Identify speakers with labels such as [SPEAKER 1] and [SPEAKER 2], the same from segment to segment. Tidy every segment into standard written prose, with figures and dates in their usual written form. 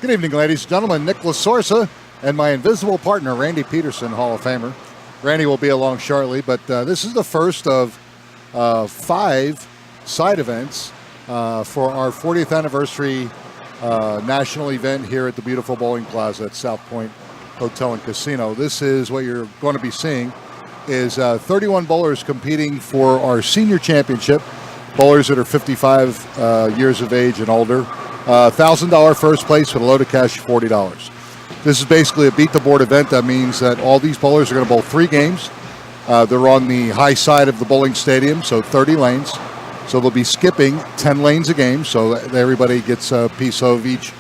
[SPEAKER 1] Good evening, ladies and gentlemen. Nick Lasorsa and my invisible partner, Randy Peterson, Hall of Famer. Randy will be along shortly, but this is the first of 5 side events for our 40th anniversary national event here at the beautiful Bowling Plaza at South Point Hotel and Casino. This is what you're going to be seeing is 31 bowlers competing for our senior championship, bowlers that are 55 years of age and older. $1,000 first place with a load of cash of $40. This is basically a beat-the-board event. That means that all these bowlers are going to bowl 3 games. They're on the high side of the bowling stadium, so 30 lanes. So they'll be skipping 10 lanes a game, so everybody gets a piece of each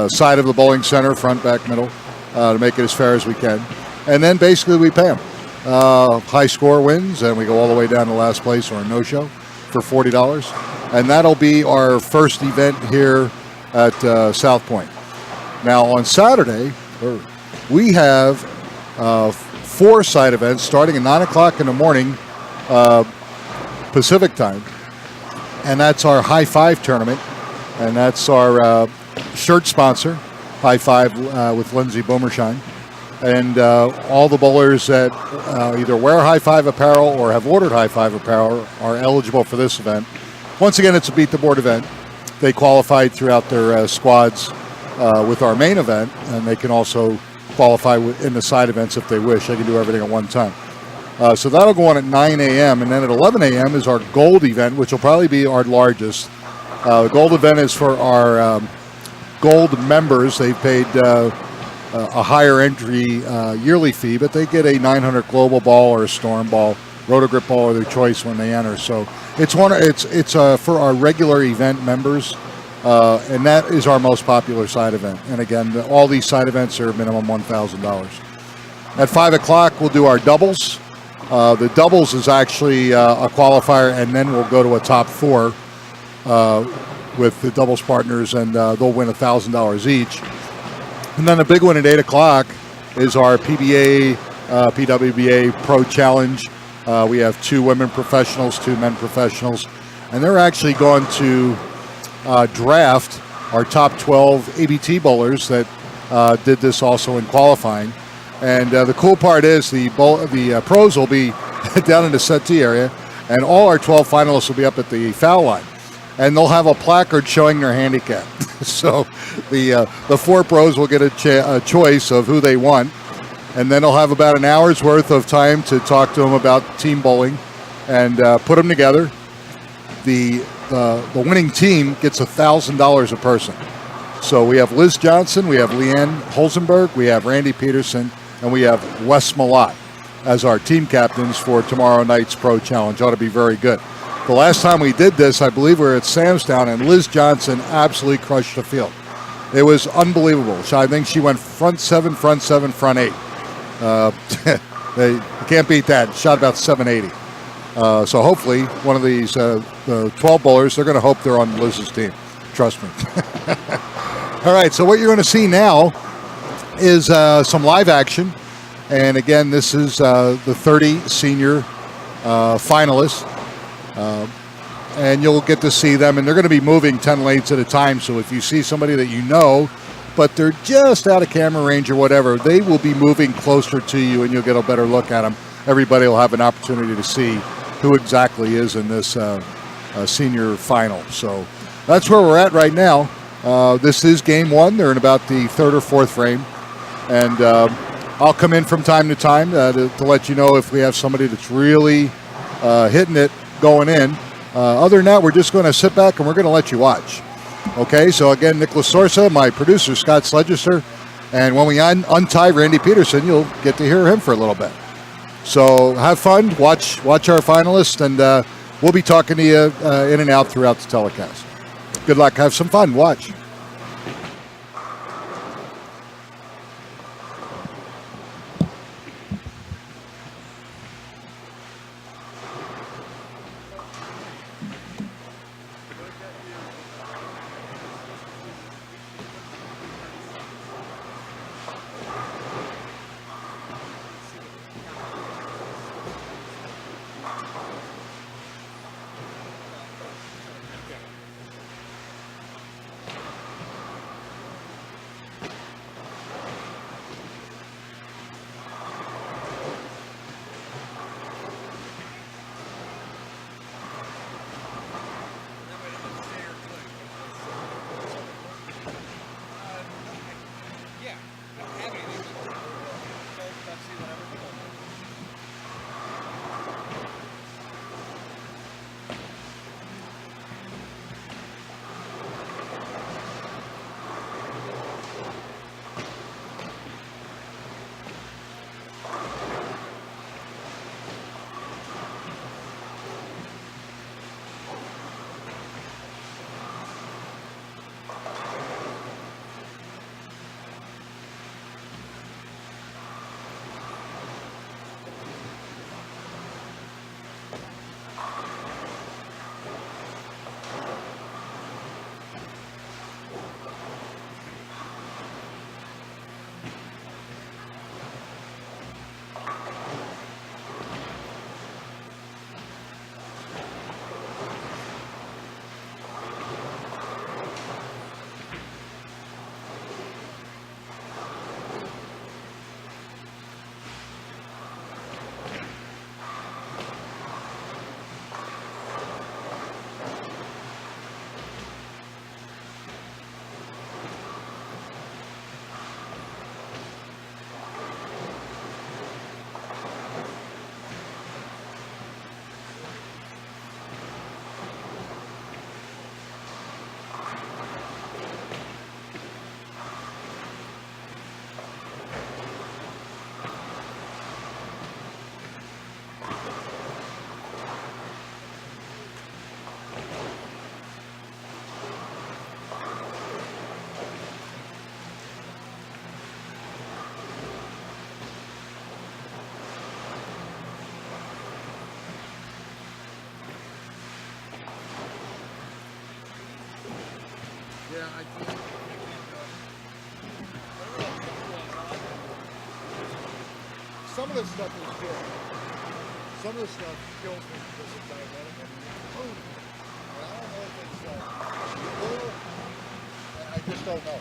[SPEAKER 1] side of the bowling center, front, back, middle, to make it as fair as we can. And then basically we pay them. High score wins, and we go all the way down to last place or a no-show for $40. And that'll be our first event here at South Point. Now on Saturday, we have 4 side events starting at 9 o'clock in the morning Pacific time. And that's our High Five tournament. And that's our shirt sponsor, High Five with Lindsay Boomershine. And all the bowlers that either wear High Five apparel or have ordered High Five apparel are eligible for this event. Once again, it's a beat-the-board event. They qualified throughout their squads with our main event, and they can also qualify in the side events if they wish. They can do everything at one time. So that'll go on at 9 a.m., and then at 11 a.m. is our gold event, which will probably be our largest. The gold event is for our gold members. They've paid a higher entry yearly fee, but they get a 900 global ball or a storm ball, rotogrip ball of their choice when they enter. So it's for our regular event members, and that is our most popular side event. And again, all these side events are minimum $1,000. At 5 o'clock, we'll do our doubles. The doubles is actually a qualifier, and then we'll go to a top 4 with the doubles partners, and they'll win $1,000 each. And then the big one at 8 o'clock is our PBA, PWBA Pro Challenge. We have 2 women professionals, 2 men professionals, and they're actually going to draft our top 12 ABT bowlers that did this also in qualifying. And the cool part is the pros will be down in the settee area, and all our 12 finalists will be up at the foul line. And they'll have a placard showing their handicap. So the 4 pros will get a choice of who they want. And then they'll have about an hour's worth of time to talk to them about team bowling and put them together. The winning team gets $1,000 a person. So we have Liz Johnson, we have Leanne Holzenberg, we have Randy Peterson, and we have Wes Malott as our team captains for tomorrow night's Pro Challenge. Ought to be very good. The last time we did this, I believe we were at Samstown, and Liz Johnson absolutely crushed the field. It was unbelievable. I think she went front 7, front 8. You can't beat that. Shot about 780. So hopefully one of these 12 bowlers, they're going to hope they're on Liz's team. Trust me. All right, so what you're going to see now is some live action. And again, this is the 30 senior finalists. And you'll get to see them, and they're going to be moving 10 lanes at a time. So if you see somebody that you know, but they're just out of camera range or whatever, they will be moving closer to you, and you'll get a better look at them. Everybody will have an opportunity to see who exactly is in this senior final. So that's where we're at right now. This is game 1. They're in about the 3rd or 4th frame. And I'll come in from time to time to let you know if we have somebody that's really hitting it going in. Other than that, we're just going to sit back and we're going to let you watch. Okay, so again, Nick Lasorsa, my producer, Scott Sledgester, and when we untie Randy Peterson, you'll get to hear him for a little bit. So have fun, watch our finalists, and we'll be talking to you in and out throughout the telecast. Good luck, have some fun, watch.
[SPEAKER 2] I can't do it.
[SPEAKER 1] Some of this stuff is good. Some of this stuff kills me because it's diabetic. I mean, food. And I don't know if it's full. I just don't know.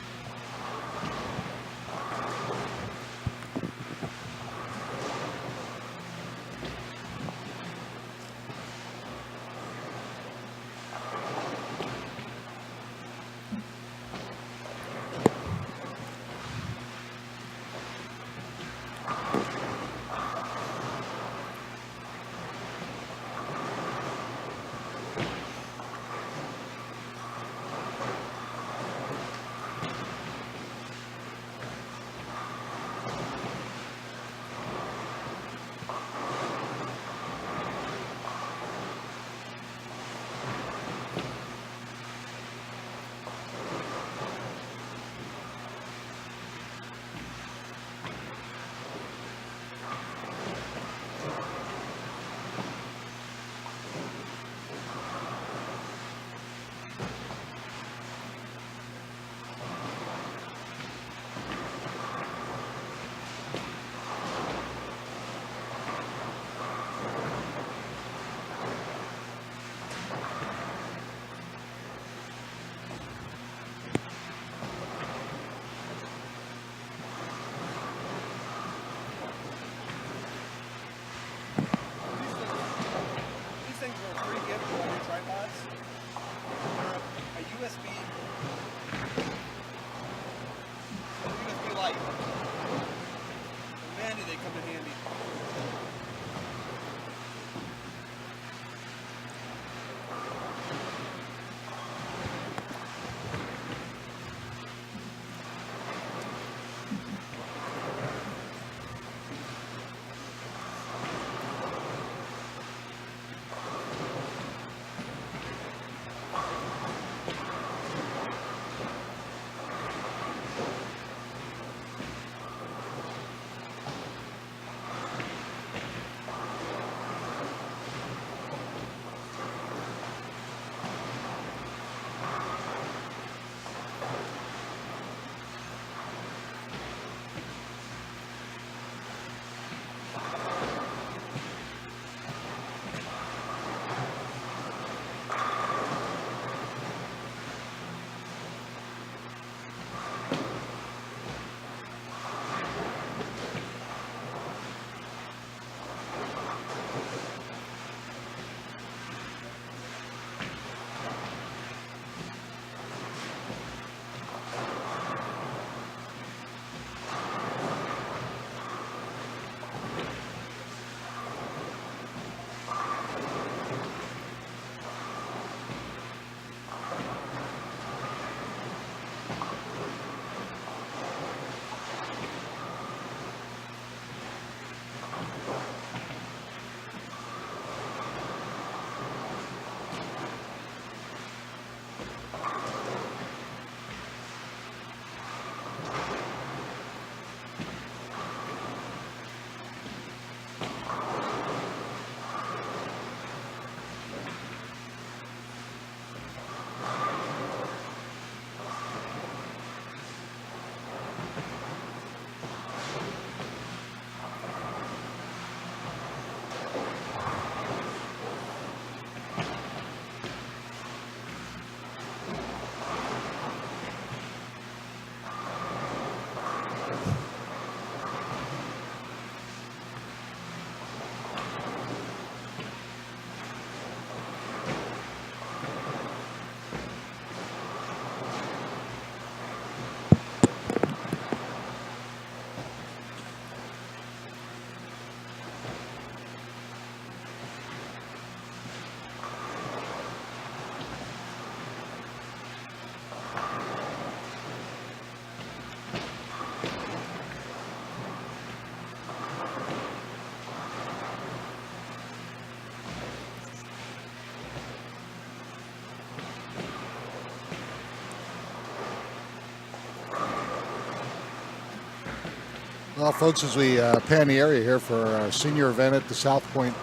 [SPEAKER 1] Well, folks, as we pan the area here for our senior event at the South Point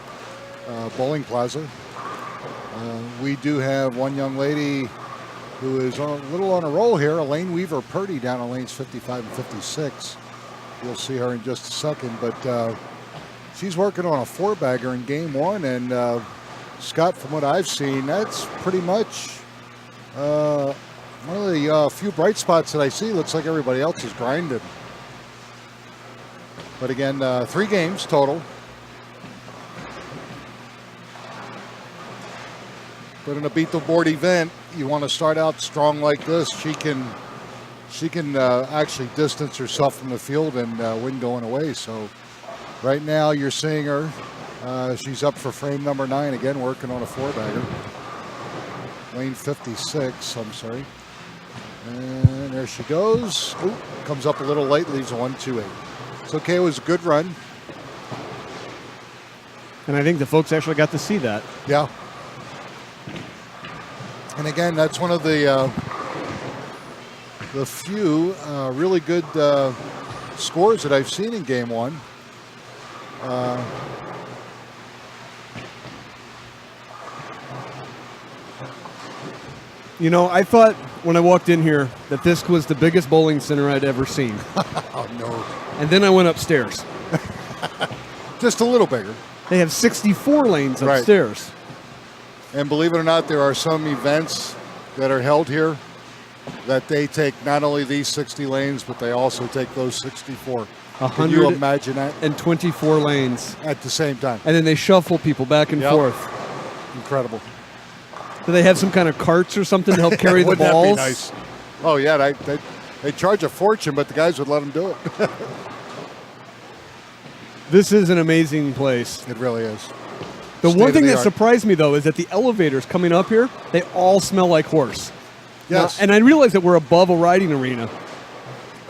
[SPEAKER 1] Bowling Plaza, we do have one young lady who is a little on a roll here. Elaine Weaver-Purdy down on lanes 55 and 56. You'll see her in just a second, but she's working on a 4-bagger in game 1, and Scott, from what I've seen, that's pretty much one of the few bright spots that I see. Looks like everybody else is grinding. But again, 3 games total. But in a beat the board event, you want to start out strong like this. She can actually distance herself from the field and win going away. So right now you're seeing her. She's up for frame number 9 again, working on a 4-bagger. Lane 56, I'm sorry. And there she goes. Ooh, comes up a little late, leaves a 1-2-8. It's okay, it was a good run.
[SPEAKER 2] And I think the folks actually got to see that.
[SPEAKER 1] Yeah. And again, that's one of the few really good scores that I've seen in game 1.
[SPEAKER 2] You know, I thought when I walked in here that this was the biggest bowling center I'd ever seen.
[SPEAKER 1] Oh, no.
[SPEAKER 2] And then I went upstairs.
[SPEAKER 1] Just a little bigger.
[SPEAKER 2] They have 64 lanes upstairs.
[SPEAKER 1] Right. And believe it or not, there are some events that are held here that they take not only these 60 lanes, but they also take those 64. Can you imagine that?
[SPEAKER 2] And 24 lanes.
[SPEAKER 1] At the same time.
[SPEAKER 2] And then they shuffle people back and forth.
[SPEAKER 1] Incredible.
[SPEAKER 2] Do they have some kind of carts or something to help carry the balls?
[SPEAKER 1] Wouldn't that be nice? Oh, yeah. They charge a fortune, but the guys would let them do it.
[SPEAKER 2] This is an amazing place.
[SPEAKER 1] It really is.
[SPEAKER 2] The one thing that surprised me, though, is that the elevators coming up here, they all smell like horse.
[SPEAKER 1] Yes.
[SPEAKER 2] Now, and I realize that we're above a riding arena.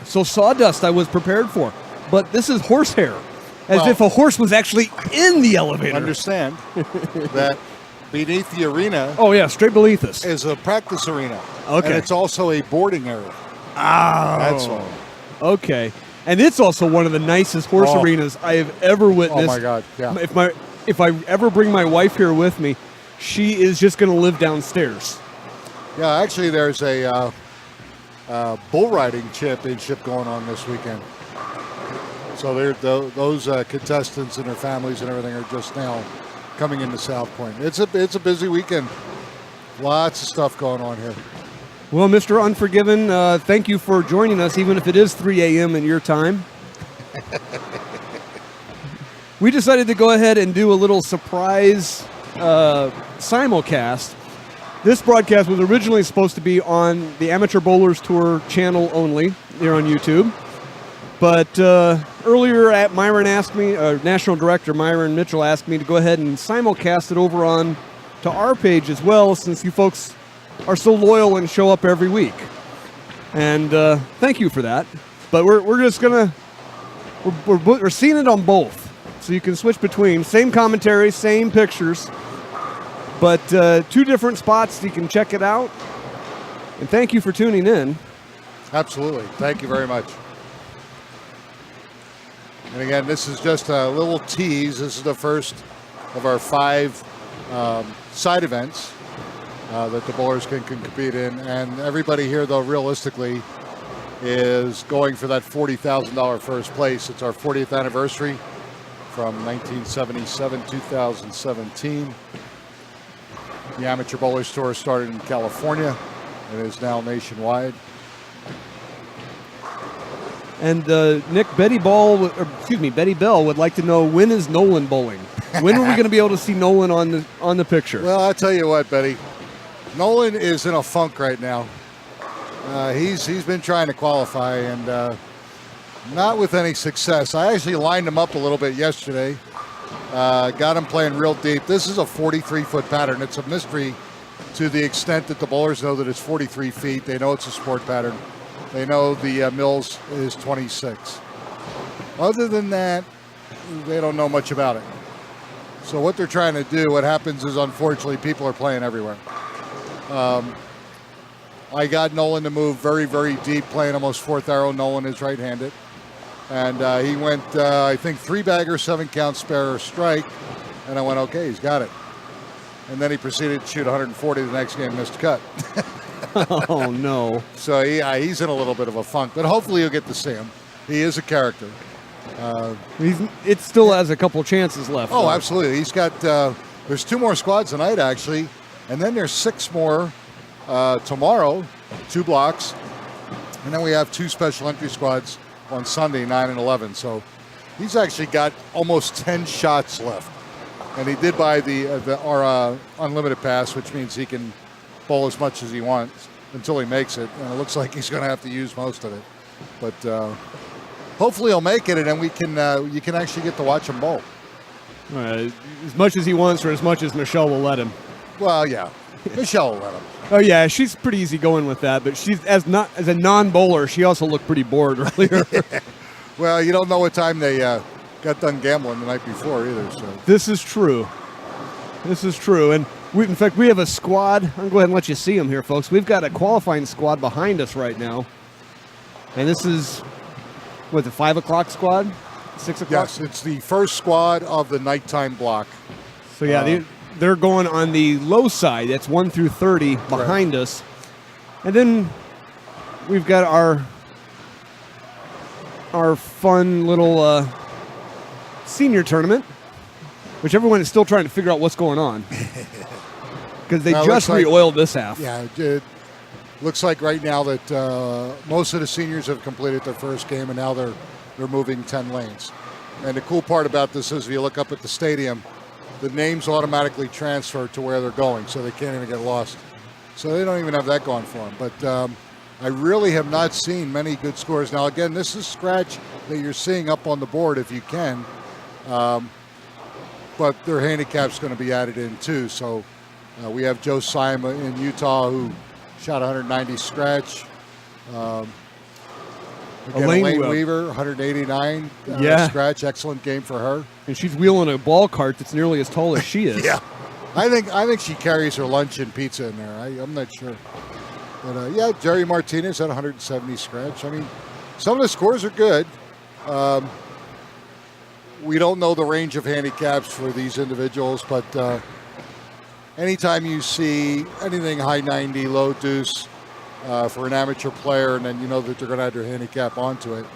[SPEAKER 2] So sawdust I was prepared for. But this is horsehair. As if a horse was actually in the elevator.
[SPEAKER 1] Understand that beneath the arena.
[SPEAKER 2] Oh, yeah, straight beneath us.
[SPEAKER 1] Is a practice arena.
[SPEAKER 2] Okay.
[SPEAKER 1] And it's also a boarding area.
[SPEAKER 2] Oh.
[SPEAKER 1] That's all.
[SPEAKER 2] Okay. And it's also one of the nicest horse arenas I have ever witnessed.
[SPEAKER 1] Oh, my God. Yeah.
[SPEAKER 2] If I ever bring my wife here with me, she is just going to live downstairs.
[SPEAKER 1] Yeah, actually, there's a bull riding championship going on this weekend. So those contestants and their families and everything are just now coming into South Point. It's a busy weekend. Lots of stuff going on here.
[SPEAKER 2] Well, Mr. Unforgiven, thank you for joining us, even if it is 3 a.m. in your time. We decided to go ahead and do a little surprise simulcast. This broadcast was originally supposed to be on the Amateur Bowlers Tour channel only here on YouTube. But earlier, Myron asked me, National Director Myron Mitchell asked me to go ahead and simulcast it over on to our page as well, since you folks are so loyal and show up every week. And thank you for that. But we're just gonna we're seeing it on both, so you can switch between same commentary, same pictures, but 2 different spots. You can check it out. And thank you for tuning in.
[SPEAKER 1] Absolutely, thank you very much. And again, this is just a little tease. This is the first of our 5 side events that the bowlers can compete in. And everybody here, though, realistically, is going for that $40,000 first place. It's our 40th anniversary from 1977, 2017. The Amateur Bowlers Tour started in California and is now nationwide.
[SPEAKER 2] And Nick, Betty Bell would like to know, when is Nolan bowling? When are we going to be able to see Nolan on the picture?
[SPEAKER 1] Well, I'll tell you what, Betty. Nolan is in a funk right now. He's been trying to qualify and not with any success. I actually lined him up a little bit yesterday. Got him playing real deep. This is a 43-foot pattern. It's a mystery to the extent that the bowlers know that it's 43 feet. They know it's a sport pattern. They know the mills is 26. Other than that, they don't know much about it. So what they're trying to do, what happens is, unfortunately, people are playing everywhere. I got Nolan to move very, very deep, playing almost 4th arrow. Nolan is right-handed. And he went, I think, 3-bagger, 7-count spare or strike. And I went, okay, he's got it. And then he proceeded to shoot 140 the next game, missed cut.
[SPEAKER 2] Oh, no.
[SPEAKER 1] So he's in a little bit of a funk, but hopefully you'll get to see him. He is a character.
[SPEAKER 2] It still has a couple chances left.
[SPEAKER 1] Oh,
[SPEAKER 2] though.
[SPEAKER 1] absolutely. He's got, there's 2 more squads tonight, actually, and then there's 6 more tomorrow, 2 blocks, and then we have 2 special entry squads on Sunday, 9 and 11. So he's actually got almost 10 shots left, and he did buy our unlimited pass, which means he can bowl as much as he wants until he makes it, and it looks like he's going to have to use most of it. But hopefully he'll make it, and then you can actually get to watch him bowl.
[SPEAKER 2] As much as he wants, or as much as Michelle will let him.
[SPEAKER 1] Well, yeah, Michelle will let him.
[SPEAKER 2] Oh yeah, she's pretty easy going with that. But she's as a non-bowler, she also looked pretty bored earlier.
[SPEAKER 1] Well, you don't know what time they got done gambling the night before either. So
[SPEAKER 2] This is true. And in fact, we have a squad. I'm going to go ahead and let you see them here, folks. We've got a qualifying squad behind us right now. And this is, the 5 o'clock squad? 6 o'clock?
[SPEAKER 1] yes, it's the first squad of the nighttime block.
[SPEAKER 2] So yeah, they're going on the low side. That's 1 through 30 behind us. And then we've got our fun little senior tournament, which everyone is still trying to figure out what's going on. Because they just re-oiled this half.
[SPEAKER 1] Yeah, it looks like right now that most of the seniors have completed their first game, and now they're moving 10 lanes. And the cool part about this is if you look up at the stadium, the names automatically transfer to where they're going, so they can't even get lost. So they don't even have that going for them. But I really have not seen many good scores. Now, again, this is scratch that you're seeing up on the board if you can. But their handicap's going to be added in too. So we have Joe Simon in Utah who shot 190 scratch. Elaine Weaver, 189 scratch. Excellent game for her.
[SPEAKER 2] And she's wheeling a ball cart that's nearly as tall as she is.
[SPEAKER 1] Yeah, I think she carries her lunch and pizza in there. I'm not sure. But yeah, Jerry Martinez had 170 scratch. I mean, some of the scores are good. We don't know the range of handicaps for these individuals, but anytime you see anything high 90, low deuce for an amateur player, and then you know that they're going to add their handicap onto it,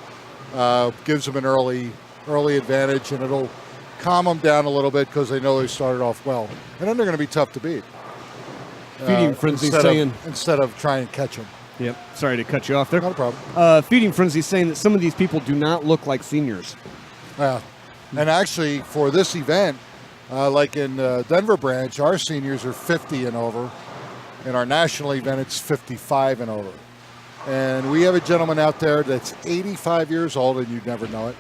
[SPEAKER 1] gives them an early advantage, and it'll calm them down a little bit because they know they started off well. And then they're going to be tough to beat.
[SPEAKER 2] Feeding Frenzy saying...
[SPEAKER 1] Instead of trying to catch them.
[SPEAKER 2] Yep. Sorry to cut you off there.
[SPEAKER 1] Not a problem.
[SPEAKER 2] Feeding Frenzy saying that some of these people do not look like seniors.
[SPEAKER 1] Yeah. And actually, for this event, like in Denver branch, our seniors are 50 and over. In our national event, it's 55 and over. And we have a gentleman out there that's 85 years old, and you'd never know it.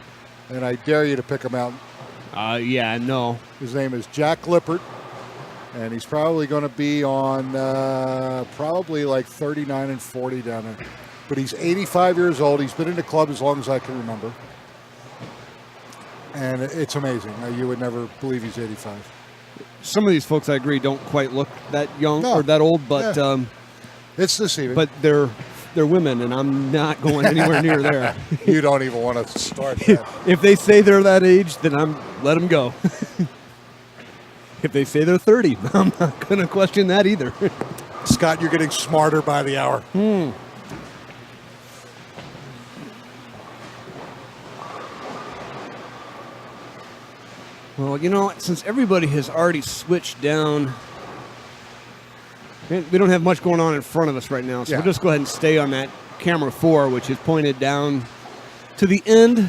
[SPEAKER 1] And I dare you to pick him out.
[SPEAKER 2] Yeah, no.
[SPEAKER 1] His name is Jack Lippert, and he's probably going to be on probably like 39 and 40 down there. But he's 85 years old. He's been in the club as long as I can remember. And it's amazing. You would never believe he's 85.
[SPEAKER 2] Some of these folks, I agree, don't quite look that young or that old, but
[SPEAKER 1] it's deceiving.
[SPEAKER 2] But they're women, and I'm not going anywhere near there.
[SPEAKER 1] You don't even want to start that.
[SPEAKER 2] If they say they're that age, then let them go. If they say they're 30, I'm not going to question that either.
[SPEAKER 1] Scott, you're getting smarter by the hour.
[SPEAKER 2] Well, you know, since everybody has already switched down, we don't have much going on in front of us right now, so we'll just go ahead and stay on that camera 4, which is pointed down to the end.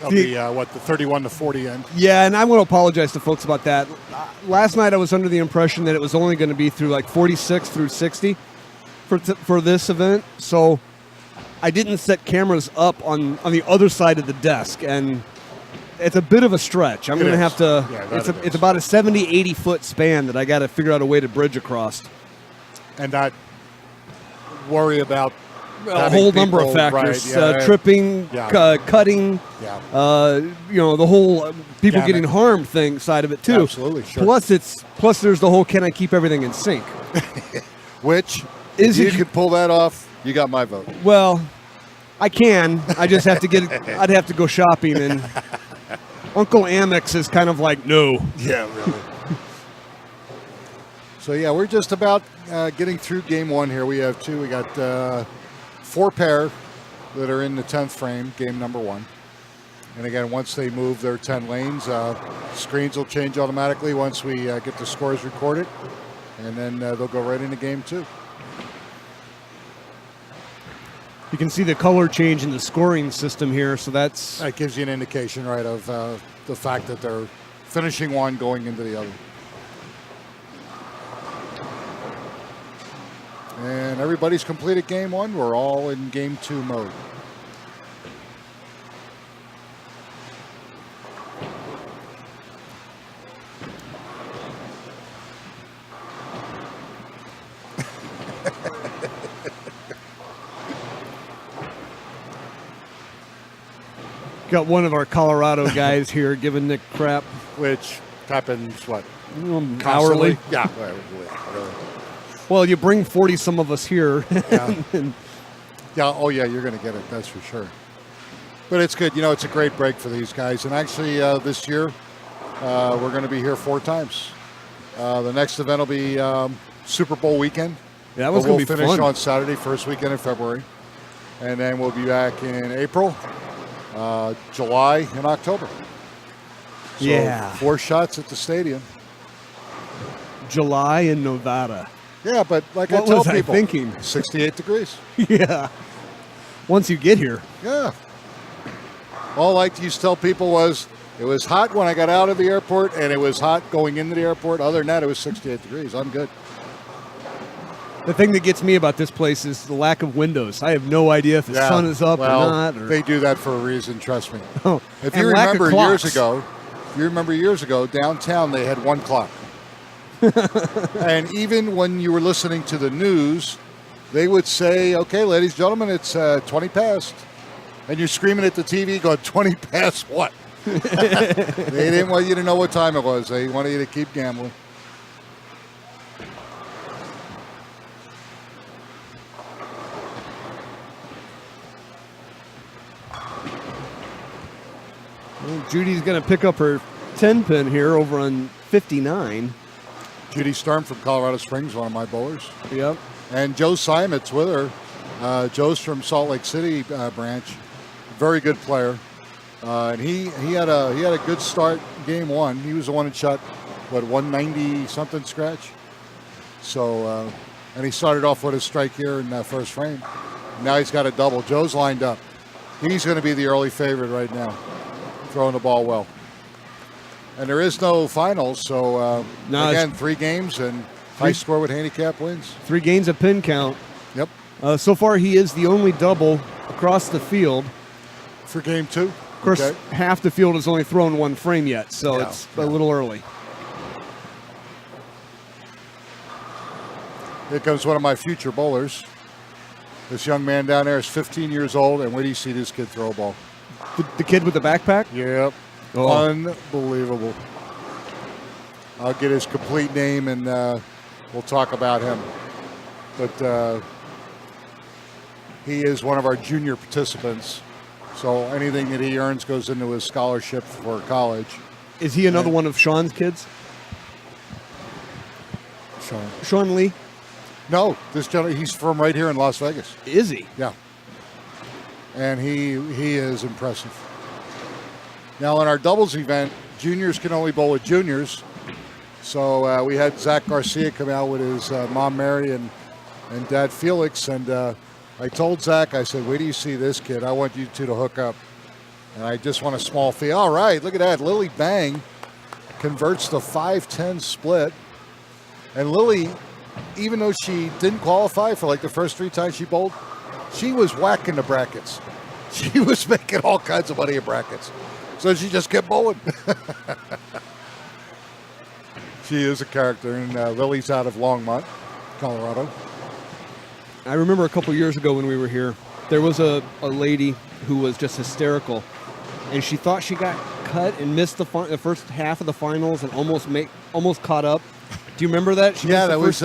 [SPEAKER 1] Of the 31 to 40 end.
[SPEAKER 2] Yeah, and I want to apologize to folks about that. Last night I was under the impression that it was only going to be through like 46 through 60 for this event, so I didn't set cameras up on the other side of the desk, and it's a bit of a stretch. I'm going to have to. Yeah, it's about a 70, 80 foot span that I got to figure out a way to bridge across,
[SPEAKER 1] and not worry about
[SPEAKER 2] a whole number of factors: tripping, cutting. Yeah. The whole people getting harmed thing side of it too.
[SPEAKER 1] Absolutely. Sure.
[SPEAKER 2] Plus there's the whole can I keep everything in sync?
[SPEAKER 1] Which if you could pull that off, you got my vote.
[SPEAKER 2] Well, I can. I just have to get. I'd have to go shopping and. Uncle Amex is kind of like, no.
[SPEAKER 1] Yeah, really. So yeah, we're just about getting through game one here. We have two. We got 4 pair that are in the 10th frame, game number 1. And again, once they move their 10 lanes, screens will change automatically once we get the scores recorded. And then they'll go right into game 2.
[SPEAKER 2] You can see the color change in the scoring system here, so that
[SPEAKER 1] gives you an indication, right, of the fact that they're finishing one, going into the other. And everybody's completed game 1. We're all in game 2 mode.
[SPEAKER 2] got one of our Colorado guys here giving Nick crap.
[SPEAKER 1] Which happens, what?
[SPEAKER 2] Hourly?
[SPEAKER 1] Yeah.
[SPEAKER 2] Well, you bring 40 some of us here.
[SPEAKER 1] Yeah. Yeah. Oh, yeah. You're going to get it. That's for sure. But it's good. It's a great break for these guys. And actually, this year, we're going to be here 4 times. The next event will be Super Bowl weekend.
[SPEAKER 2] Yeah, that was going to be fun.
[SPEAKER 1] We'll finish on Saturday, first weekend in February. And then we'll be back in April, July, and October. So
[SPEAKER 2] yeah.
[SPEAKER 1] 4 shots at the stadium.
[SPEAKER 2] July in Nevada.
[SPEAKER 1] Yeah, but like
[SPEAKER 2] what
[SPEAKER 1] I tell
[SPEAKER 2] was
[SPEAKER 1] people,
[SPEAKER 2] I thinking?
[SPEAKER 1] 68 degrees.
[SPEAKER 2] Yeah. Once you get here.
[SPEAKER 1] Yeah. All I used to tell people was it was hot when I got out of the airport, and it was hot going into the airport. Other than that, it was 68 degrees. I'm good.
[SPEAKER 2] The thing that gets me about this place is the lack of windows. I have no idea if the sun is up or not. Or...
[SPEAKER 1] They do that for a reason, trust me.
[SPEAKER 2] Oh,
[SPEAKER 1] if you remember years ago, downtown they had 1 clock. And even when you were listening to the news, they would say, okay, ladies and gentlemen, it's 20 past. And you're screaming at the TV going, 20 past what? They didn't want you to know what time it was. They wanted you to keep gambling.
[SPEAKER 2] Well, Judy's going to pick up her 10-pin here over on 59.
[SPEAKER 1] Judy Storm from Colorado Springs, one of my bowlers.
[SPEAKER 2] Yep.
[SPEAKER 1] And Joe Simon's with her. Joe's from Salt Lake City branch. Very good player. And he had a good start game 1. He was the one that shot, 190 something scratch. So, and he started off with a strike here in that first frame. Now he's got a double. Joe's lined up. He's going to be the early favorite right now, throwing the ball well. And there is no finals, so again, 3 games and high score with handicap wins.
[SPEAKER 2] 3 games of pin count.
[SPEAKER 1] Yep.
[SPEAKER 2] So far, he is the only double across the field.
[SPEAKER 1] For game 2.
[SPEAKER 2] Of course, half the field has only thrown 1 frame yet, so it's a little early.
[SPEAKER 1] Here comes one of my future bowlers. This young man down there is 15 years old, and where do you see this kid throw a ball?
[SPEAKER 2] The kid with the backpack?
[SPEAKER 1] Yep. Oh. Unbelievable. I'll get his complete name, and we'll talk about him. But he is one of our junior participants. So anything that he earns goes into his scholarship for college.
[SPEAKER 2] Is he another one of Sean's kids? Sean Lee?
[SPEAKER 1] No, this gentleman, he's from right here in Las Vegas.
[SPEAKER 2] Is he?
[SPEAKER 1] Yeah. And he is impressive. Now in our doubles event, juniors can only bowl with juniors. So we had Zach Garcia come out with his mom Mary and dad Felix, and I told Zach, I said, wait till you see this kid. I want you two to hook up. And I just want a small fee. All right, look at that. Lily Bang converts the 5-10 split. And Lily, even though she didn't qualify for like the first 3 times she bowled, she was whacking the brackets. She was making all kinds of money in brackets. So she just kept bowling. She is a character, and Lily's out of Longmont, Colorado.
[SPEAKER 2] I remember a couple years ago when we were here, there was a lady who was just hysterical, and she thought she got cut and missed the first half of the finals and almost caught up. Do you remember that?
[SPEAKER 1] That was.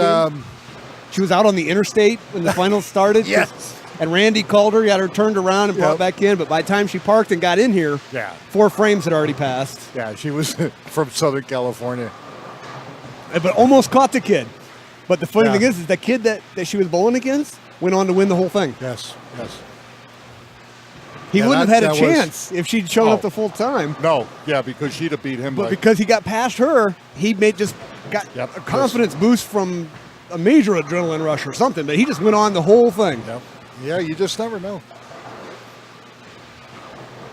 [SPEAKER 2] She was out on the interstate when the finals started.
[SPEAKER 1] Yes.
[SPEAKER 2] And Randy called her, got her turned around and brought back in. But by the time she parked and got in here, 4 frames had already passed.
[SPEAKER 1] Yeah, she was from Southern California.
[SPEAKER 2] But almost caught the kid. But the funny
[SPEAKER 1] Yeah.
[SPEAKER 2] thing is that kid that she was bowling against went on to win the whole thing.
[SPEAKER 1] Yes.
[SPEAKER 2] He
[SPEAKER 1] Yeah,
[SPEAKER 2] wouldn't have had a
[SPEAKER 1] that was-
[SPEAKER 2] chance if she'd shown up
[SPEAKER 1] Oh.
[SPEAKER 2] the full time.
[SPEAKER 1] No, yeah, because she'd have beat him.
[SPEAKER 2] But
[SPEAKER 1] like,
[SPEAKER 2] because he got past her, he just got
[SPEAKER 1] Yep.
[SPEAKER 2] a confidence boost from a major adrenaline rush or something. But he just went on the whole thing.
[SPEAKER 1] Yep. Yeah, you just never know.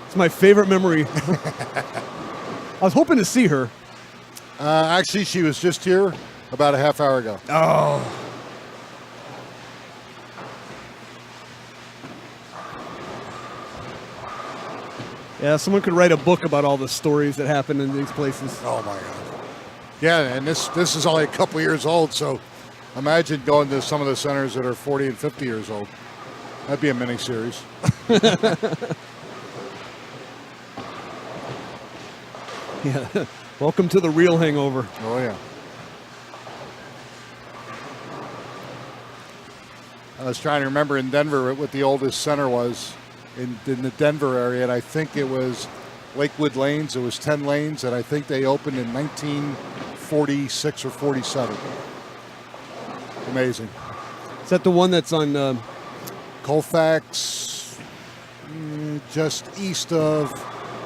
[SPEAKER 2] It's my favorite memory. I was hoping to see her.
[SPEAKER 1] Actually, she was just here about a half hour ago.
[SPEAKER 2] Oh. Yeah, someone could write a book about all the stories that happen in these places.
[SPEAKER 1] Oh my God. Yeah, and this is only a couple years old, so imagine going to some of the centers that are 40 and 50 years old. That'd be a mini series.
[SPEAKER 2] Yeah. Welcome to the real hangover.
[SPEAKER 1] Oh yeah. I was trying to remember in Denver what the oldest center was in the Denver area, and I think it was Lakewood Lanes. It was 10 lanes, and I think they opened in 1946 or 47. Amazing.
[SPEAKER 2] Is that the one that's on?
[SPEAKER 1] Colfax, just east of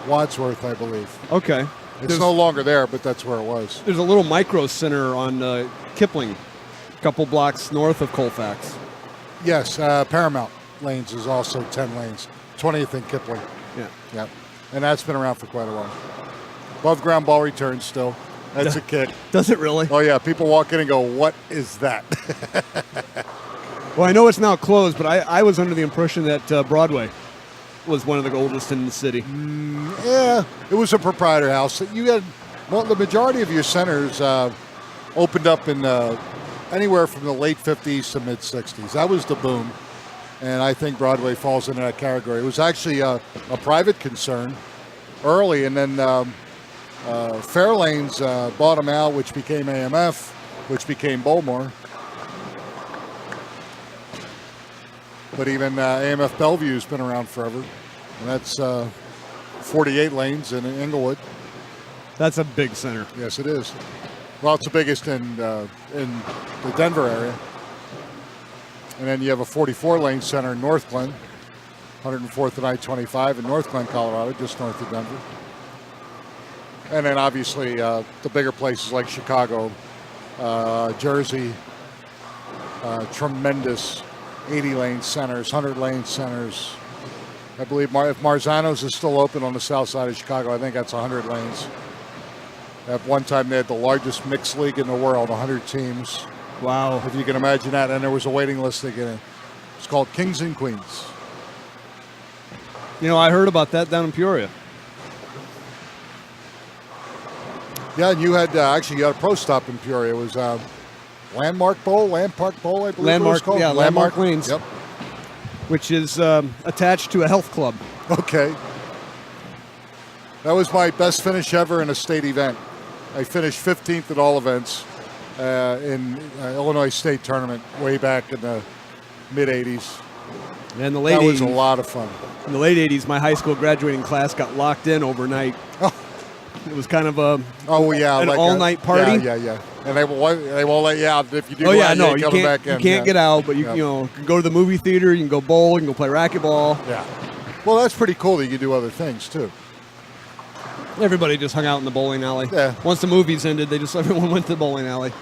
[SPEAKER 1] Wadsworth, I believe.
[SPEAKER 2] Okay.
[SPEAKER 1] It's no longer there, but that's where it was.
[SPEAKER 2] There's a little micro center on Kipling, a couple blocks north of Colfax.
[SPEAKER 1] Yes, Paramount Lanes is also 10 lanes. 20th and Kipling.
[SPEAKER 2] Yeah.
[SPEAKER 1] Yep. And that's been around for quite a while. Above ground ball returns still. That's a kick.
[SPEAKER 2] Does it really?
[SPEAKER 1] Oh, yeah. People walk in and go, what is that?
[SPEAKER 2] Well, I know it's now closed, but I was under the impression that Broadway was one of the oldest in the city.
[SPEAKER 1] Yeah, it was a proprietor house. You had, well, the majority of your centers opened up in anywhere from the late 50s to mid 60s. That was the boom. And I think Broadway falls into that category. It was actually a private concern early, and then Fairlanes bought them out, which became AMF, which became Bowmore. But even AMF Bellevue's been around forever, and that's 48 lanes in Inglewood.
[SPEAKER 2] That's a big center.
[SPEAKER 1] Yes, it is. Well, it's the biggest in the Denver area. And then you have a 44-lane center in North Glen, 104th and I-25 in North Glen, Colorado, just north of Denver. And then obviously the bigger places like Chicago, Jersey, tremendous 80-lane centers, 100-lane centers. I believe if Marzano's is still open on the south side of Chicago, I think that's 100 lanes. At one time, they had the largest mixed league in the world, 100 teams.
[SPEAKER 2] Wow.
[SPEAKER 1] If you can imagine that, and there was a waiting list to get in. It's called Kings and Queens.
[SPEAKER 2] You know, I heard about that down in Peoria.
[SPEAKER 1] Yeah, and you had actually you had a pro stop in Peoria. It was Landmark Bowl, Landmark Bowl, I believe it was called.
[SPEAKER 2] Yeah, Landmark Lanes.
[SPEAKER 1] Yep.
[SPEAKER 2] Which is attached to a health club.
[SPEAKER 1] Okay. That was my best finish ever in a state event. I finished 15th at all events in Illinois State Tournament way back in the mid-'80s.
[SPEAKER 2] And in the late
[SPEAKER 1] That was
[SPEAKER 2] 80s,
[SPEAKER 1] a lot of fun.
[SPEAKER 2] in the late 80s, my high school graduating class got locked in overnight.
[SPEAKER 1] Oh.
[SPEAKER 2] It was kind of a
[SPEAKER 1] An
[SPEAKER 2] all-night party.
[SPEAKER 1] Yeah. And they won't let you out if you do.
[SPEAKER 2] Oh yeah,
[SPEAKER 1] that,
[SPEAKER 2] no,
[SPEAKER 1] ain't
[SPEAKER 2] you
[SPEAKER 1] coming
[SPEAKER 2] can't.
[SPEAKER 1] back in.
[SPEAKER 2] You can't get out, but you
[SPEAKER 1] Yeah.
[SPEAKER 2] can go to the movie theater. You can go bowl. You can go play racquetball.
[SPEAKER 1] Yeah. Well, that's pretty cool that you can do other things too.
[SPEAKER 2] Everybody just hung out in the bowling alley.
[SPEAKER 1] Yeah.
[SPEAKER 2] Once the movies ended, everyone went to the bowling alley.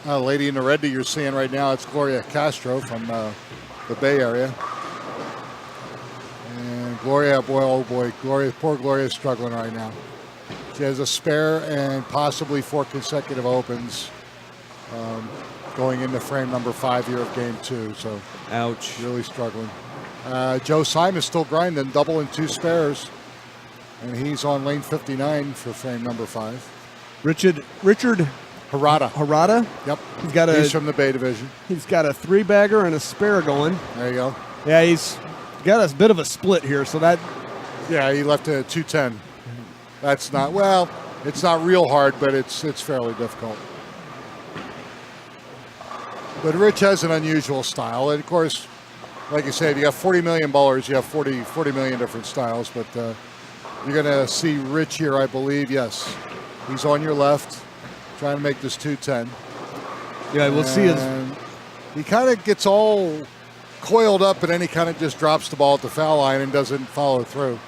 [SPEAKER 1] Lady in the red that you're seeing right now, it's Gloria Castro from the Bay Area. And Gloria, boy, oh boy, poor Gloria's struggling right now. She has a spare and possibly 4 consecutive opens going into frame number 5 here of game 2. So,
[SPEAKER 2] Ouch.
[SPEAKER 1] really struggling. Joe Simon's still grinding, double and 2 spares. And he's on lane 59 for frame number 5.
[SPEAKER 2] Richard
[SPEAKER 1] Harada.
[SPEAKER 2] Yep.
[SPEAKER 1] He's from the Bay Division.
[SPEAKER 2] He's got a 3-bagger and a spare going.
[SPEAKER 1] There you go.
[SPEAKER 2] Yeah, he's got a bit of a split here, so that.
[SPEAKER 1] Yeah, he left it at 210. That's not, well, it's not real hard, but it's fairly difficult. But Rich has an unusual style. And of course, like you said, you got 40 million bowlers, you have 40 million different styles, but you're going to see Rich here, I believe, yes. He's on your left, trying to make this 210.
[SPEAKER 2] Yeah, we'll see.
[SPEAKER 1] He kind of gets all coiled up, and then he kind of just drops the ball at the foul line and doesn't follow through.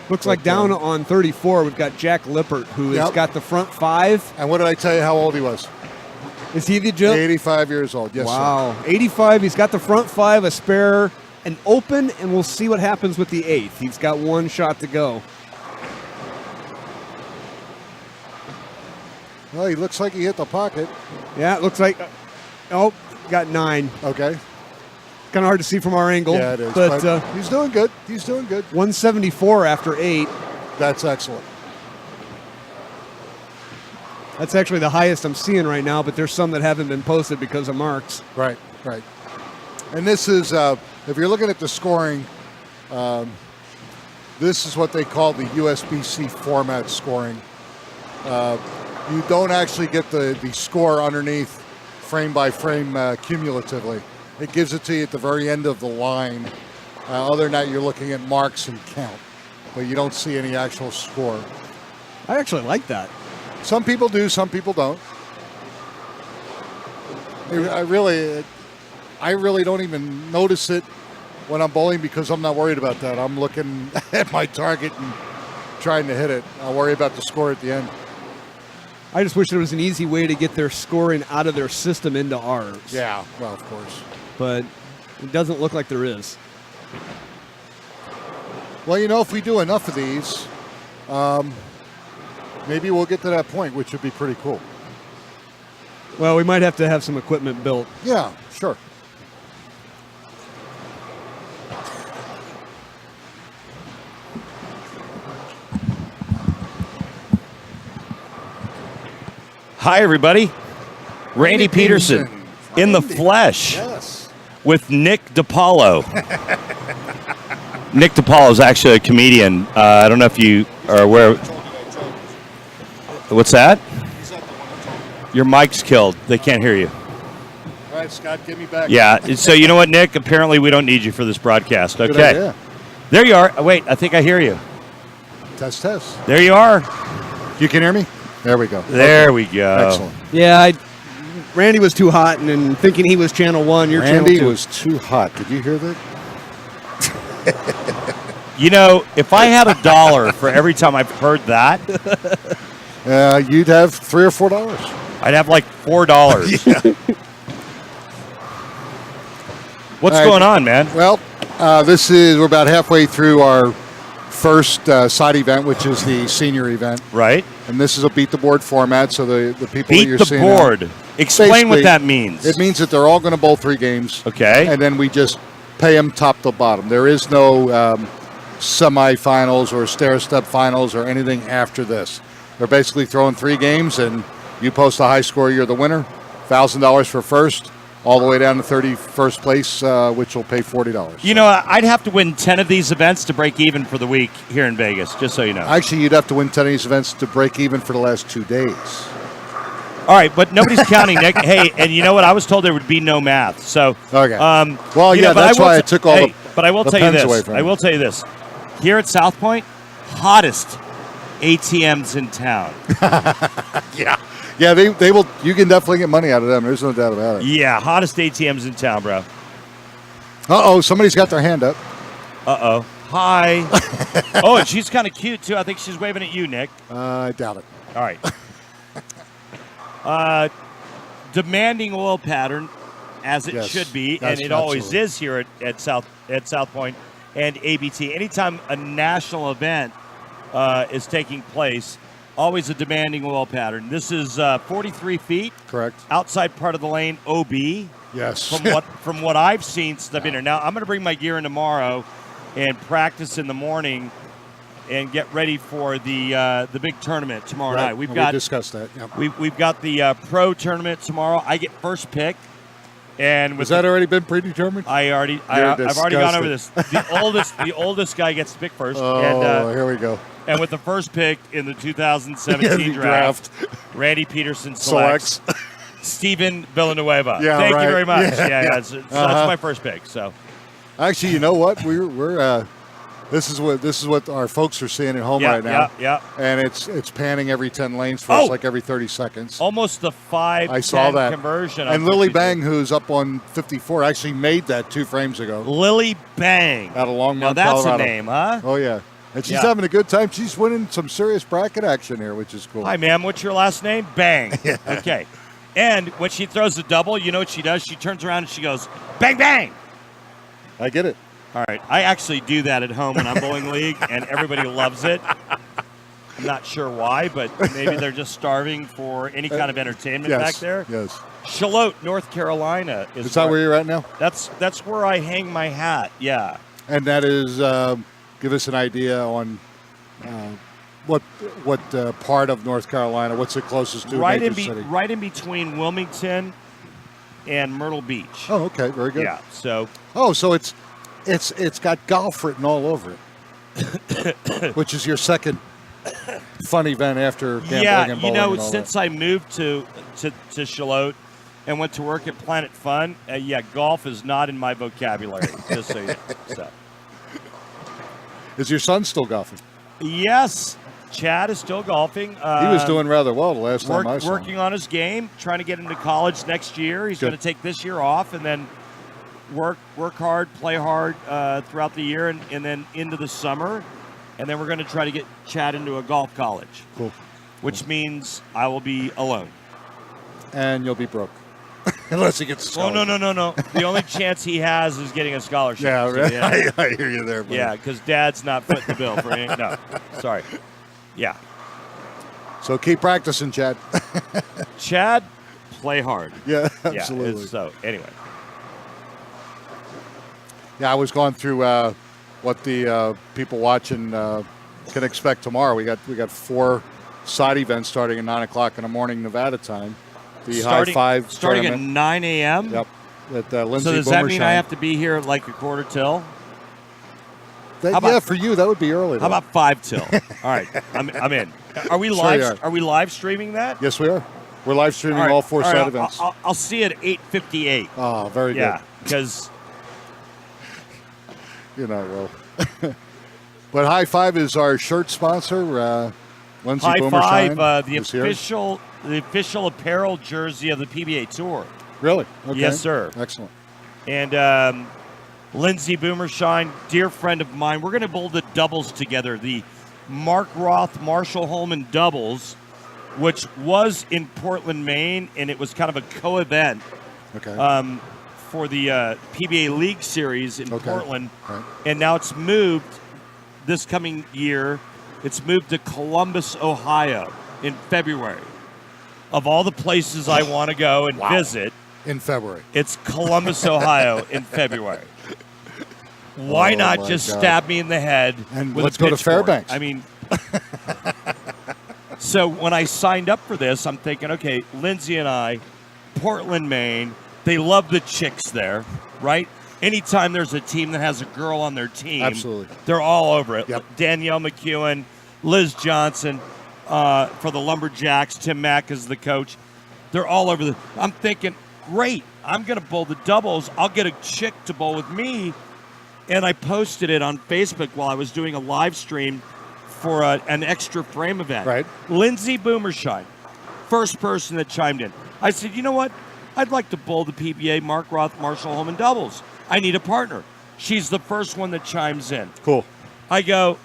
[SPEAKER 2] Looks like down on 34, we've got Jack Lippert, who has got the front 5.
[SPEAKER 1] And what did I tell you how old he was?
[SPEAKER 2] Is he the Jill?
[SPEAKER 1] 85 years old, yes,
[SPEAKER 2] wow. 85, he's got the front 5, a spare, an open, and we'll see what happens with the 8th. He's got one shot to go.
[SPEAKER 1] Well, he looks like he hit the pocket.
[SPEAKER 2] Yeah, it looks like, got 9.
[SPEAKER 1] Okay.
[SPEAKER 2] Kind of hard to see from our angle.
[SPEAKER 1] Yeah, it is.
[SPEAKER 2] But
[SPEAKER 1] he's doing good. He's doing good.
[SPEAKER 2] 174 after 8.
[SPEAKER 1] That's excellent.
[SPEAKER 2] That's actually the highest I'm seeing right now, but there's some that haven't been posted because of marks.
[SPEAKER 1] Right. And this is, if you're looking at the scoring, this is what they call the USB-C format scoring. You don't actually get the score underneath frame by frame cumulatively. It gives it to you at the very end of the line. Other than that, you're looking at marks and count, but you don't see any actual score.
[SPEAKER 2] I actually like that.
[SPEAKER 1] Some people do, some people don't. I really don't even notice it when I'm bowling because I'm not worried about that. I'm looking at my target and trying to hit it. I'll worry about the score at the end.
[SPEAKER 2] I just wish there was an easy way to get their scoring out of their system into ours.
[SPEAKER 1] Yeah, well, of course.
[SPEAKER 2] But it doesn't look like there is.
[SPEAKER 1] Well, if we do enough of these, maybe we'll get to that point, which would be pretty cool.
[SPEAKER 2] Well, we might have to have some equipment built.
[SPEAKER 1] Yeah, sure.
[SPEAKER 3] Hi, everybody. Randy Peterson in the flesh with Nick DiPaolo. Nick DiPaolo is actually a comedian. I don't know if you are aware. What's that? Your mic's killed. They can't hear you.
[SPEAKER 1] All right, Scott, get me back.
[SPEAKER 3] Yeah. So you know what, Nick? Apparently we don't need you for this broadcast.
[SPEAKER 1] Good
[SPEAKER 3] Okay.
[SPEAKER 1] idea.
[SPEAKER 3] There you are. Wait, I think I hear you.
[SPEAKER 1] Test.
[SPEAKER 3] There you are.
[SPEAKER 1] You can hear me? There we go.
[SPEAKER 3] There we go.
[SPEAKER 1] Excellent.
[SPEAKER 2] Yeah, Randy was too hot, and thinking he was channel 1, you're
[SPEAKER 1] Randy
[SPEAKER 2] channel 2.
[SPEAKER 1] was too hot. Did you hear that?
[SPEAKER 3] If I had $1 for every time I've heard that,
[SPEAKER 1] you'd have $3 or $4.
[SPEAKER 3] I'd have like $4.
[SPEAKER 1] Yeah.
[SPEAKER 3] What's
[SPEAKER 1] All right.
[SPEAKER 3] going on, man?
[SPEAKER 1] Well, we're about halfway through our first side event, which is the senior event.
[SPEAKER 3] Right.
[SPEAKER 1] And this is a beat the board format, so the people
[SPEAKER 3] Beat
[SPEAKER 1] that you're
[SPEAKER 3] the
[SPEAKER 1] seeing
[SPEAKER 3] board. Explain
[SPEAKER 1] Basically,
[SPEAKER 3] what that means.
[SPEAKER 1] It means that they're all going to bowl 3 games.
[SPEAKER 3] Okay.
[SPEAKER 1] And then we just pay them top to bottom. There is no semifinals or stair-step finals or anything after this. They're basically throwing 3 games, and you post a high score, you're the winner. $1,000 for first, all the way down to 31st place, which will pay $40.
[SPEAKER 3] I'd have to win 10 of these events to break even for the week here in Vegas, just so you know.
[SPEAKER 1] Actually, you'd have to win 10 of these events to break even for the last 2 days.
[SPEAKER 3] All right, but nobody's counting, Nick. Hey, and you know what? I was told there would be no math. So,
[SPEAKER 1] okay.
[SPEAKER 3] Well,
[SPEAKER 1] that's why I took all the
[SPEAKER 3] But I will tell you
[SPEAKER 1] pens away
[SPEAKER 3] this.
[SPEAKER 1] from
[SPEAKER 3] I will tell you this. Here at South Point, hottest ATMs in town.
[SPEAKER 1] Yeah, they will. You can definitely get money out of them. There's no doubt about it.
[SPEAKER 3] Yeah, hottest ATMs in town, bro.
[SPEAKER 1] Somebody's got their hand up.
[SPEAKER 3] Hi. Oh, and she's kind of cute, too. I think she's waving at you, Nick.
[SPEAKER 1] I doubt it.
[SPEAKER 3] All right. Demanding oil pattern, as it should be, and it always is here at South Point and ABT. Anytime a national event is taking place, always a demanding oil pattern. This is 43 feet.
[SPEAKER 1] Correct.
[SPEAKER 3] Outside part of the lane, OB.
[SPEAKER 1] Yes.
[SPEAKER 3] From what I've seen since I've been here. Now, I'm going to bring my gear in tomorrow and practice in the morning and get ready for the big tournament tomorrow night.
[SPEAKER 1] We discussed that. Yep.
[SPEAKER 3] We've got the pro tournament tomorrow. I get first pick. And
[SPEAKER 1] has that already been predetermined?
[SPEAKER 3] I've already gone over this. The oldest guy gets to pick first.
[SPEAKER 1] Here we go.
[SPEAKER 3] And with the first pick in the 2017 draft, Randy Peterson selects Steven Villanueva. Thank you very much. So that's my first pick. So,
[SPEAKER 1] actually, you know what? We're This is what our folks are seeing at home
[SPEAKER 3] Yeah,
[SPEAKER 1] right now.
[SPEAKER 3] yeah.
[SPEAKER 1] And it's panning every 10 lanes for us, like every 30 seconds.
[SPEAKER 3] Almost the 5
[SPEAKER 1] I saw that
[SPEAKER 3] conversion.
[SPEAKER 1] And
[SPEAKER 3] on
[SPEAKER 1] Lily
[SPEAKER 3] 52.
[SPEAKER 1] Bang, who's up on 54, actually made that 2 frames ago.
[SPEAKER 3] Lily Bang.
[SPEAKER 1] Out of Longmont,
[SPEAKER 3] Now that's
[SPEAKER 1] Colorado.
[SPEAKER 3] a name, huh?
[SPEAKER 1] Oh, yeah. And she's
[SPEAKER 3] Yeah.
[SPEAKER 1] having a good time. She's winning some serious bracket action here, which is cool.
[SPEAKER 3] Hi, ma'am. What's your last name? Bang.
[SPEAKER 1] Yeah.
[SPEAKER 3] Okay. And when she throws a double, you know what she does? She turns around and she goes, bang, bang.
[SPEAKER 1] I get it.
[SPEAKER 3] All right. I actually do that at home when I'm bowling league, and everybody loves it. I'm not sure why, but maybe they're just starving for any kind of entertainment back there.
[SPEAKER 1] Yes.
[SPEAKER 3] Charlotte, North Carolina.
[SPEAKER 1] Is that where you're at now?
[SPEAKER 3] That's where I hang my hat, yeah.
[SPEAKER 1] And that is, give us an idea on what part of North Carolina, what's it closest to
[SPEAKER 3] Right
[SPEAKER 1] major city?
[SPEAKER 3] right in between Wilmington and Myrtle Beach.
[SPEAKER 1] Oh, okay. Very good.
[SPEAKER 3] Yeah, so...
[SPEAKER 1] Oh, so it's got golf written all over it, which is your second fun event after gambling and bowling. And all
[SPEAKER 3] since
[SPEAKER 1] that.
[SPEAKER 3] I moved to Charlotte and went to work at Planet Fun, golf is not in my vocabulary. Just so you know. So.
[SPEAKER 1] Is your son still golfing?
[SPEAKER 3] Yes, Chad is still golfing.
[SPEAKER 1] He was doing rather well the last time I saw him.
[SPEAKER 3] Working on his game, trying to get into college next year. He's going to take this year off and then work hard, play hard throughout the year and then into the summer. And then we're going to try to get Chad into a golf college.
[SPEAKER 1] Cool.
[SPEAKER 3] Which means I will be alone.
[SPEAKER 1] And you'll be broke. Unless he gets a scholarship.
[SPEAKER 3] Oh, no. The only chance he has is getting a scholarship.
[SPEAKER 1] Yeah,
[SPEAKER 3] So,
[SPEAKER 1] right.
[SPEAKER 3] yeah.
[SPEAKER 1] I hear you there, buddy.
[SPEAKER 3] Yeah, because Dad's not footing the bill for any. No, sorry. Yeah.
[SPEAKER 1] So keep practicing, Chad.
[SPEAKER 3] Chad, play hard.
[SPEAKER 1] Yeah,
[SPEAKER 3] Yeah,
[SPEAKER 1] absolutely.
[SPEAKER 3] so, anyway.
[SPEAKER 1] Yeah, I was going through what the people watching can expect tomorrow. We got 4 side events starting at 9 o'clock in the morning Nevada time. The high five
[SPEAKER 3] starting
[SPEAKER 1] tournament.
[SPEAKER 3] at 9 a.m.
[SPEAKER 1] Yep. At Lindsay
[SPEAKER 3] So does that mean I
[SPEAKER 1] Boomershine.
[SPEAKER 3] have to be here at like a quarter till?
[SPEAKER 1] That-
[SPEAKER 3] How about-
[SPEAKER 1] yeah, for you that would be early.
[SPEAKER 3] How
[SPEAKER 1] though.
[SPEAKER 3] about 5 till? All right, I'm in. Are we
[SPEAKER 1] Sure
[SPEAKER 3] live?
[SPEAKER 1] you are.
[SPEAKER 3] Are we live streaming that?
[SPEAKER 1] Yes, we are. We're live streaming all 4 side events.
[SPEAKER 3] I'll see you at 8:58.
[SPEAKER 1] Oh, very
[SPEAKER 3] Yeah,
[SPEAKER 1] good.
[SPEAKER 3] because
[SPEAKER 1] You know, well. But High Five is our shirt sponsor. Lindsay
[SPEAKER 3] High
[SPEAKER 1] Boomershine
[SPEAKER 3] Five, the
[SPEAKER 1] is here.
[SPEAKER 3] official apparel jersey of the PBA Tour.
[SPEAKER 1] Really? Okay.
[SPEAKER 3] Yes, sir.
[SPEAKER 1] Excellent.
[SPEAKER 3] And Lindsay Boomershine, dear friend of mine, we're going to bowl the doubles together. The Mark Roth Marshall Holman doubles, which was in Portland, Maine, and it was kind of a co-event
[SPEAKER 1] Okay.
[SPEAKER 3] for the PBA League Series in Portland.
[SPEAKER 1] Right.
[SPEAKER 3] And now it's moved this coming year. It's moved to Columbus, Ohio in February. Of all the places I want to go and visit,
[SPEAKER 1] In February.
[SPEAKER 3] it's Columbus, Ohio in February. Why
[SPEAKER 1] Oh,
[SPEAKER 3] not
[SPEAKER 1] my
[SPEAKER 3] just
[SPEAKER 1] God.
[SPEAKER 3] stab me in the head
[SPEAKER 1] And
[SPEAKER 3] with
[SPEAKER 1] let's
[SPEAKER 3] a
[SPEAKER 1] go to
[SPEAKER 3] pitchfork?
[SPEAKER 1] Fairbanks.
[SPEAKER 3] I mean, so when I signed up for this, I'm thinking, okay, Lindsay and I, Portland, Maine, they love the chicks there, right? Anytime there's a team that has a girl on their team,
[SPEAKER 1] Absolutely.
[SPEAKER 3] they're all over it.
[SPEAKER 1] Yep.
[SPEAKER 3] Danielle McEwen, Liz Johnson for the Lumberjacks, Tim Mack is the coach. They're all over I'm thinking, great, I'm going to bowl the doubles. I'll get a chick to bowl with me. And I posted it on Facebook while I was doing a live stream for an extra frame event.
[SPEAKER 1] Right.
[SPEAKER 3] Lindsay Boomershine, first person that chimed in. I said, you know what? I'd like to bowl the PBA Mark Roth Marshall Holman doubles. I need a partner. She's the first one that chimes in.
[SPEAKER 1] Cool.
[SPEAKER 3] I go,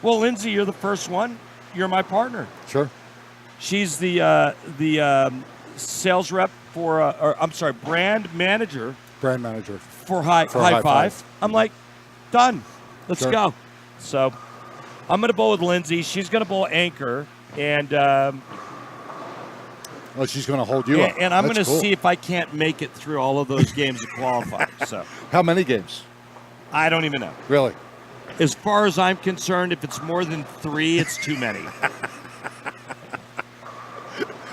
[SPEAKER 3] well, Lindsay, you're the first one. You're my partner.
[SPEAKER 1] Sure.
[SPEAKER 3] She's the sales rep for, brand manager
[SPEAKER 1] Brand manager.
[SPEAKER 3] for High Five. I'm like, done. Let's
[SPEAKER 1] Sure.
[SPEAKER 3] go. So I'm going to bowl with Lindsay. She's going to bowl anchor. And
[SPEAKER 1] Oh, she's going to hold you up.
[SPEAKER 3] and I'm going
[SPEAKER 1] That's
[SPEAKER 3] to
[SPEAKER 1] cool.
[SPEAKER 3] see if I can't make it through all of those games of qualifying. So
[SPEAKER 1] How many games?
[SPEAKER 3] I don't even know.
[SPEAKER 1] Really?
[SPEAKER 3] As far as I'm concerned, if it's more than 3, it's too many.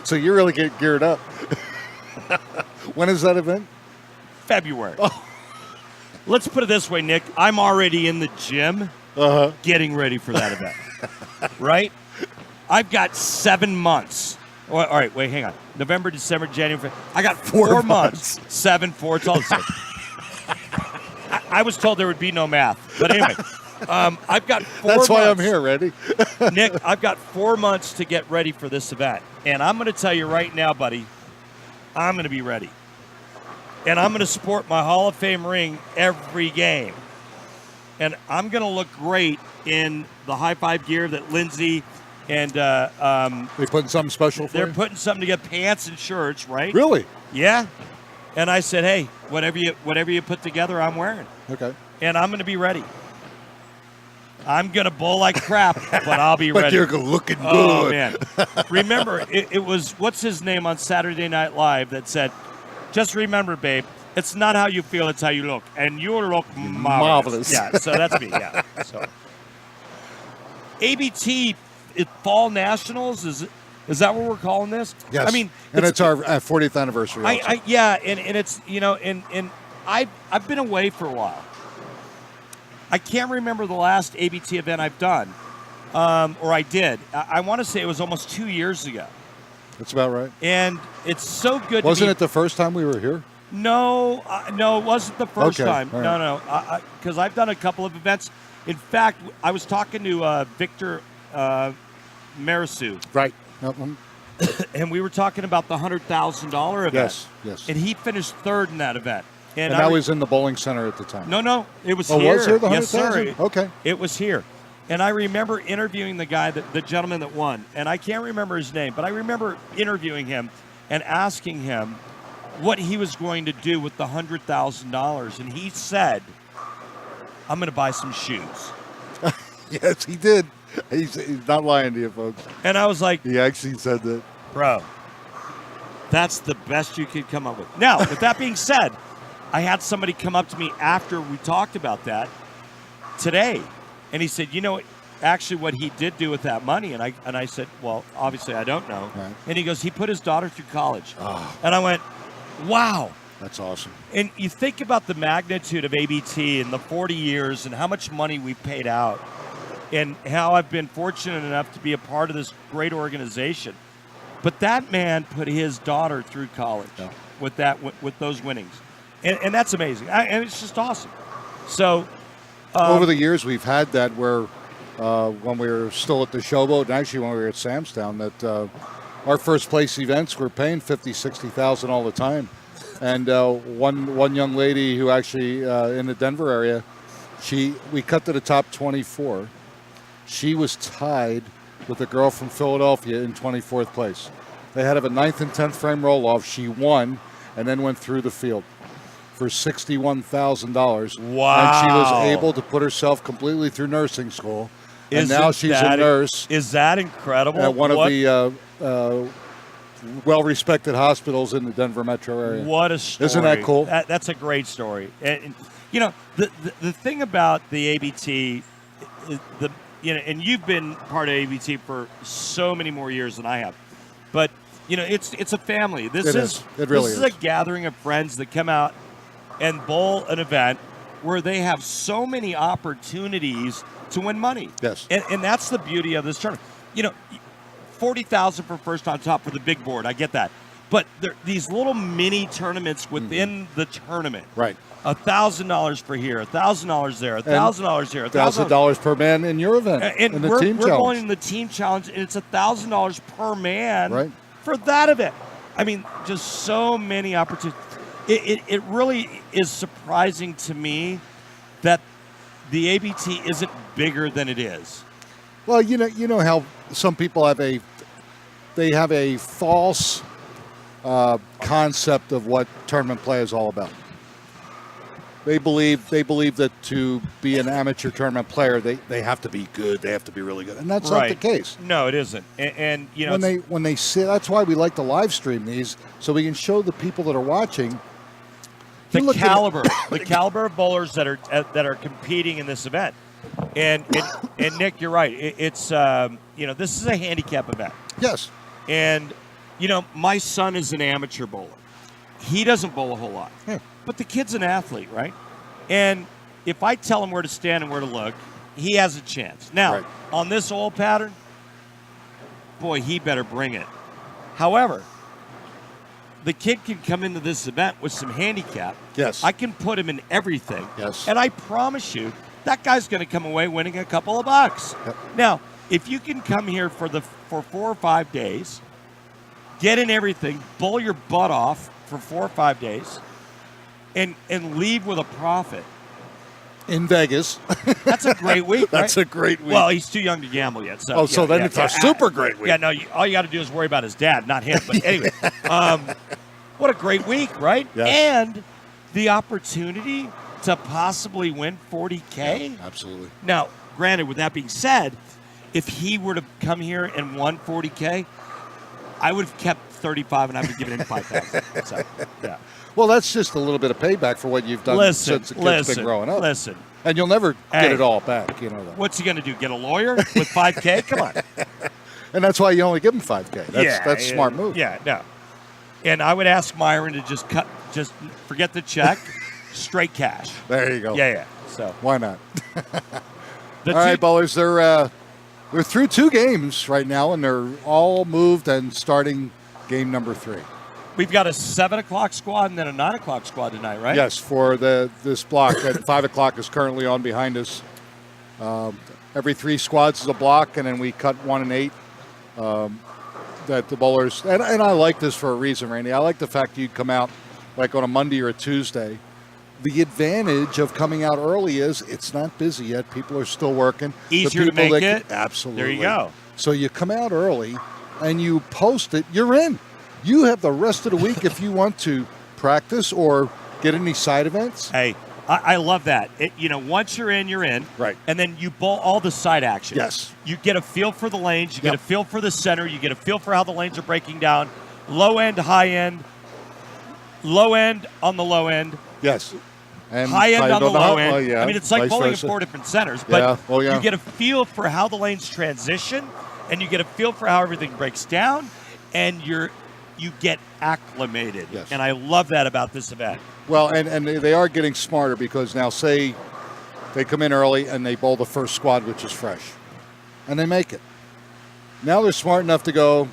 [SPEAKER 1] So you really get geared up. When is that event?
[SPEAKER 3] February.
[SPEAKER 1] Oh.
[SPEAKER 3] Let's put it this way, Nick. I'm already in the gym getting ready for that event. Right? I've got 7 months. All right, wait, hang on. November, December, January. February. I got 4 months. 7, 4. It's all the same. I was told there would be no math. But anyway, I've got 4
[SPEAKER 1] That's
[SPEAKER 3] months.
[SPEAKER 1] why I'm here, ready.
[SPEAKER 3] Nick, I've got 4 months to get ready for this event. And I'm going to tell you right now, buddy, I'm going to be ready. And I'm going to sport my Hall of Fame ring every game. And I'm going to look great in the high five gear that Lindsay and
[SPEAKER 1] They putting something special for
[SPEAKER 3] they're
[SPEAKER 1] you?
[SPEAKER 3] putting something together, pants and shirts, right?
[SPEAKER 1] Really?
[SPEAKER 3] Yeah. And I said, hey, whatever you put together, I'm wearing.
[SPEAKER 1] Okay.
[SPEAKER 3] And I'm going to be ready. I'm going to bull like crap, but I'll be
[SPEAKER 1] But
[SPEAKER 3] ready.
[SPEAKER 1] you're looking good.
[SPEAKER 3] Oh, man. Remember, it was, what's his name on Saturday Night Live that said, just remember, babe, it's not how you feel, it's how you look. And you look marvelous.
[SPEAKER 1] Marvelous.
[SPEAKER 3] Yeah, so that's me, yeah. So, ABT, Fall Nationals, is that what we're calling this?
[SPEAKER 1] Yes.
[SPEAKER 3] I mean,
[SPEAKER 1] and it's our 40th anniversary. Also.
[SPEAKER 3] yeah, and it's, and I've been away for a while. I can't remember the last ABT event I've done, or I did. I want to say it was almost 2 years ago.
[SPEAKER 1] That's about right.
[SPEAKER 3] And it's so good.
[SPEAKER 1] Wasn't it the first time we were here?
[SPEAKER 3] No, it wasn't the first
[SPEAKER 1] Okay,
[SPEAKER 3] time.
[SPEAKER 1] all right.
[SPEAKER 3] No, because I've done a couple of events. In fact, I was talking to Victor Marisu,
[SPEAKER 1] Right.
[SPEAKER 3] and we were talking about the $100,000 event.
[SPEAKER 1] Yes.
[SPEAKER 3] And he finished third in that event.
[SPEAKER 1] And that was in the bowling center at the time.
[SPEAKER 3] No, it was
[SPEAKER 1] Oh,
[SPEAKER 3] here.
[SPEAKER 1] was there the
[SPEAKER 3] Yes, sir.
[SPEAKER 1] 100,000? Okay.
[SPEAKER 3] It was here. And I remember interviewing the guy, the gentleman that won. And I can't remember his name, but I remember interviewing him and asking him what he was going to do with the $100,000. And he said, I'm going to buy some shoes.
[SPEAKER 1] Yes, he did. He's not lying to you, folks.
[SPEAKER 3] And I was like,
[SPEAKER 1] He actually said that.
[SPEAKER 3] bro, that's the best you could come up with. Now, with that being said, I had somebody come up to me after we talked about that today. And he said, actually what he did do with that money. And I said, well, obviously I don't know.
[SPEAKER 1] Right.
[SPEAKER 3] And he goes, he put his daughter through college.
[SPEAKER 1] Oh,
[SPEAKER 3] And I went, wow.
[SPEAKER 1] that's awesome.
[SPEAKER 3] And you think about the magnitude of ABT and the 40 years and how much money we've paid out and how I've been fortunate enough to be a part of this great organization. But that man put his daughter through college with those winnings. And that's amazing. And it's just awesome. So
[SPEAKER 1] Over the years, we've had that where when we were still at the Showboat, and actually when we were at Samstown, that our first place events were paying $50,000, $60,000 all the time. And one young lady who actually in the Denver area, we cut to the top 24. She was tied with a girl from Philadelphia in 24th place. They had a 9th and 10th frame roll-off. She won and then went through the field for $61,000.
[SPEAKER 3] Wow.
[SPEAKER 1] And she was able to put herself completely through nursing school. And now she's a nurse
[SPEAKER 3] Is that incredible?
[SPEAKER 1] at one of the well-respected hospitals in the Denver metro area.
[SPEAKER 3] What a story.
[SPEAKER 1] Isn't that cool?
[SPEAKER 3] That's a great story. And the thing about the ABT, is and you've been part of ABT for so many more years than I have, but it's a family. It really is a gathering of friends that come out and bowl an event where they have so many opportunities to win money.
[SPEAKER 1] Yes.
[SPEAKER 3] And that's the beauty of this tournament. $40,000 for first on top for the big board. I get that. But these little mini tournaments within the tournament.
[SPEAKER 1] Right.
[SPEAKER 3] $1,000 for here, $1,000 there, $1,000 here,
[SPEAKER 1] $1,000 per man in your event.
[SPEAKER 3] And
[SPEAKER 1] in the
[SPEAKER 3] we're
[SPEAKER 1] team
[SPEAKER 3] going
[SPEAKER 1] challenge.
[SPEAKER 3] in the team challenge, and it's $1,000 per man
[SPEAKER 1] Right.
[SPEAKER 3] for that event. I mean, just so many opportunities. It really is surprising to me that the ABT isn't bigger than it is.
[SPEAKER 1] Well, you know how some people have a false concept of what tournament play is all about. They believe that to be an amateur tournament player, they have to be good. They have to be really good, and that's not the case.
[SPEAKER 3] No, it isn't. And
[SPEAKER 1] when they say, that's why we like to live stream these, so we can show the people that are watching
[SPEAKER 3] the caliber of bowlers that are competing in this event. And Nick, you're right. It's this is a handicap event.
[SPEAKER 1] Yes.
[SPEAKER 3] And my son is an amateur bowler. He doesn't bowl a whole lot.
[SPEAKER 1] Yeah.
[SPEAKER 3] But the kid's an athlete, right? And if I tell him where to stand and where to look, he has a chance. Now, on this old pattern, boy, he better bring it. However, the kid can come into this event with some handicap.
[SPEAKER 1] Yes.
[SPEAKER 3] I can put him in everything.
[SPEAKER 1] Yes.
[SPEAKER 3] And I promise you, that guy's going to come away winning a couple of bucks.
[SPEAKER 1] Yep.
[SPEAKER 3] Now, if you can come here for 4 or 5 days, get in everything, bowl your butt off for 4 or 5 days, and leave with a profit.
[SPEAKER 1] In Vegas.
[SPEAKER 3] That's a great week,
[SPEAKER 1] That's
[SPEAKER 3] right?
[SPEAKER 1] a great week.
[SPEAKER 3] Well, he's too young to gamble yet. So,
[SPEAKER 1] so then it's a super great week.
[SPEAKER 3] Yeah, no, all you got to do is worry about his dad, not him. But anyway, what a great week, right?
[SPEAKER 1] Yes.
[SPEAKER 3] And the opportunity to possibly win $40K.
[SPEAKER 1] Yeah, absolutely.
[SPEAKER 3] Now, granted, with that being said, if he were to come here and won $40K, I would have kept 35 and I would have given him 5,000. So, yeah.
[SPEAKER 1] Well, that's just a little bit of payback for what you've done since the kid's been growing up.
[SPEAKER 3] Listen.
[SPEAKER 1] And you'll never get it all back, you know that.
[SPEAKER 3] What's he going to do? Get a lawyer with $5K? Come on.
[SPEAKER 1] And that's why you only give him $5K. That's a smart move.
[SPEAKER 3] Yeah, no. And I would ask Myron to just forget the check, straight cash.
[SPEAKER 1] There you go.
[SPEAKER 3] Yeah. So
[SPEAKER 1] why not? All right, ballers, they're through 2 games right now, and they're all moved and starting game number 3.
[SPEAKER 3] We've got a 7 o'clock squad and then a 9 o'clock squad tonight, right?
[SPEAKER 1] Yes, for this block. At 5 o'clock is currently on behind us. Every 3 squads is a block, and then we cut 1 and 8. That the bowlers, and I like this for a reason, Randy. I like the fact you come out like on a Monday or a Tuesday. The advantage of coming out early is it's not busy yet. People are still working.
[SPEAKER 3] Easier to make it.
[SPEAKER 1] Absolutely.
[SPEAKER 3] There you go.
[SPEAKER 1] So you come out early and you post it, you're in. You have the rest of the week if you want to practice or get any side events.
[SPEAKER 3] Hey, I love that. Once you're in, you're in.
[SPEAKER 1] Right.
[SPEAKER 3] And then you bowl all the side action.
[SPEAKER 1] Yes.
[SPEAKER 3] You get a feel for the lanes. You get a feel for the center. You get a feel for how the lanes are breaking down. Low end, high end. Low end on the low end.
[SPEAKER 1] Yes. And
[SPEAKER 3] high end on the low end.
[SPEAKER 1] Well, yeah,
[SPEAKER 3] I mean, it's like bowling in 4 different centers. But you get a feel for how the lanes transition, and you get a feel for how everything breaks down, and you get acclimated.
[SPEAKER 1] Yes.
[SPEAKER 3] And I love that about this event.
[SPEAKER 1] Well, and they are getting smarter because now, say they come in early and they bowl the first squad, which is fresh, and they make it. Now they're smart enough to go,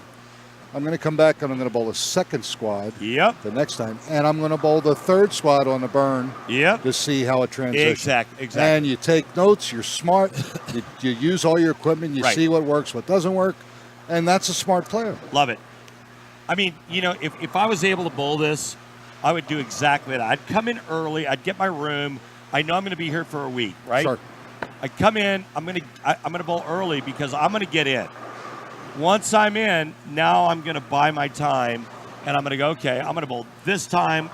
[SPEAKER 1] I'm going to come back and I'm going to bowl the second squad the next time, and I'm going to bowl the third squad on the burn to see how it transitions.
[SPEAKER 3] Exactly.
[SPEAKER 1] And you take notes, you're smart, you use all your equipment, you see what works, what doesn't work, and that's a smart player.
[SPEAKER 3] Love it. I mean, if I was able to bowl this, I would do exactly that. I'd come in early. I'd get my room. I know I'm going to be here for a week, right?
[SPEAKER 1] Sure.
[SPEAKER 3] I come in. I'm going to bowl early because I'm going to get in. Once I'm in, now I'm going to buy my time, and I'm going to go, okay, I'm going to bowl this time,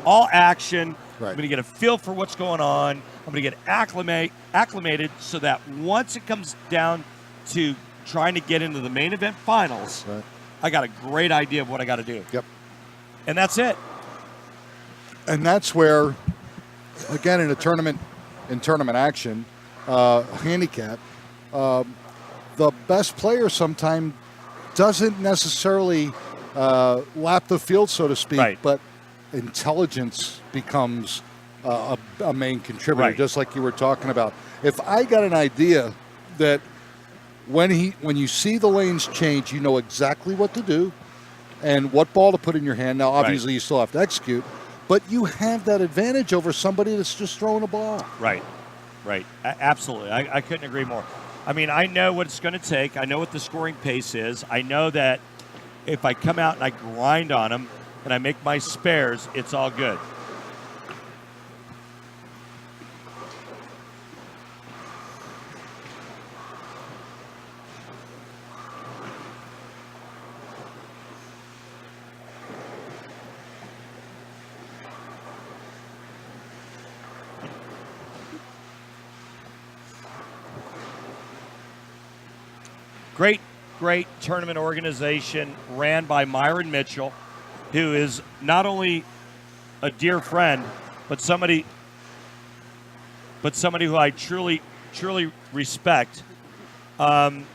[SPEAKER 3] all action.
[SPEAKER 1] Right.
[SPEAKER 3] I'm going to get a feel for what's going on. I'm going to get acclimated so that once it comes down to trying to get into the main event finals, I got a great idea of what I got to do.
[SPEAKER 1] Yep.
[SPEAKER 3] And that's it.
[SPEAKER 1] And that's where, again, in tournament action, handicap, the best player sometimes doesn't necessarily lap the field, so to speak, but intelligence becomes a main contributor, just like you were talking about. If I got an idea that when you see the lanes change, you know exactly what to do and what ball to put in your hand. Now, obviously, you still have to execute, but you have that advantage over somebody that's just throwing a ball.
[SPEAKER 3] Right. Absolutely. I couldn't agree more. I mean, I know what it's going to take. I know what the scoring pace is. I know that if I come out and I grind on them and I make my spares, it's all good. Great tournament organization ran by Myron Mitchell, who is not only a dear friend, but somebody who I truly respect. And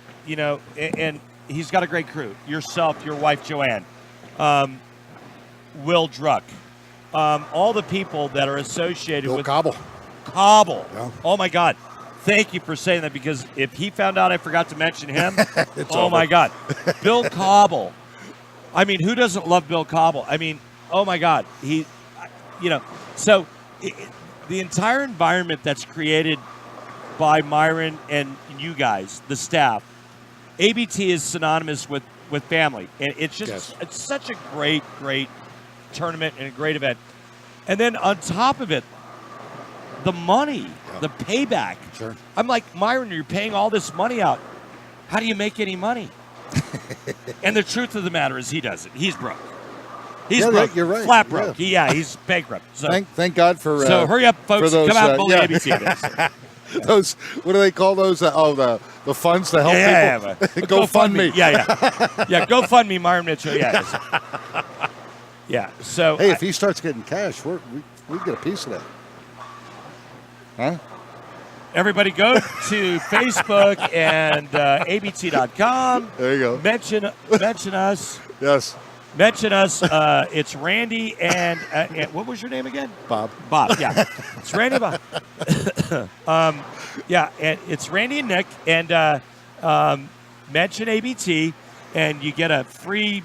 [SPEAKER 3] he's got a great crew. Yourself, your wife Joanne, Will Druck, all the people that are associated with
[SPEAKER 1] Cobble.
[SPEAKER 3] Yeah. Oh my God. Thank you for saying that, because if he found out I forgot to mention him, my God. Bill Cobble. I mean, who doesn't love Bill Cobble? I mean, oh my God. the entire environment that's created by Myron and you guys, the staff, ABT is synonymous with family. And it's just it's such a great tournament and a great event. And then on top of it, the money, the payback.
[SPEAKER 1] Sure.
[SPEAKER 3] I'm like, Myron, you're paying all this money out. How do you make any money? And the truth of the matter is he doesn't. He's broke. He's broke.
[SPEAKER 1] You're right.
[SPEAKER 3] Flat broke. Yeah, he's bankrupt. So
[SPEAKER 1] thank God for.
[SPEAKER 3] So hurry up, folks.
[SPEAKER 1] Those,
[SPEAKER 3] come out and bully ABC.
[SPEAKER 1] Those, what do they call those? The funds to help people. Go fund me.
[SPEAKER 3] Yeah. Go fund me, Myron Mitchell. Yeah. Yeah. So
[SPEAKER 1] hey, if he starts getting cash, we get a piece of that. Huh?
[SPEAKER 3] Everybody go to Facebook and ABT.com.
[SPEAKER 1] There you go.
[SPEAKER 3] Mention us.
[SPEAKER 1] Yes.
[SPEAKER 3] Mention us. It's Randy and what was your name again?
[SPEAKER 1] Bob.
[SPEAKER 3] Bob. Yeah. It's Randy and Bob. Yeah, and it's Randy and Nick. And mention ABT, and you get a free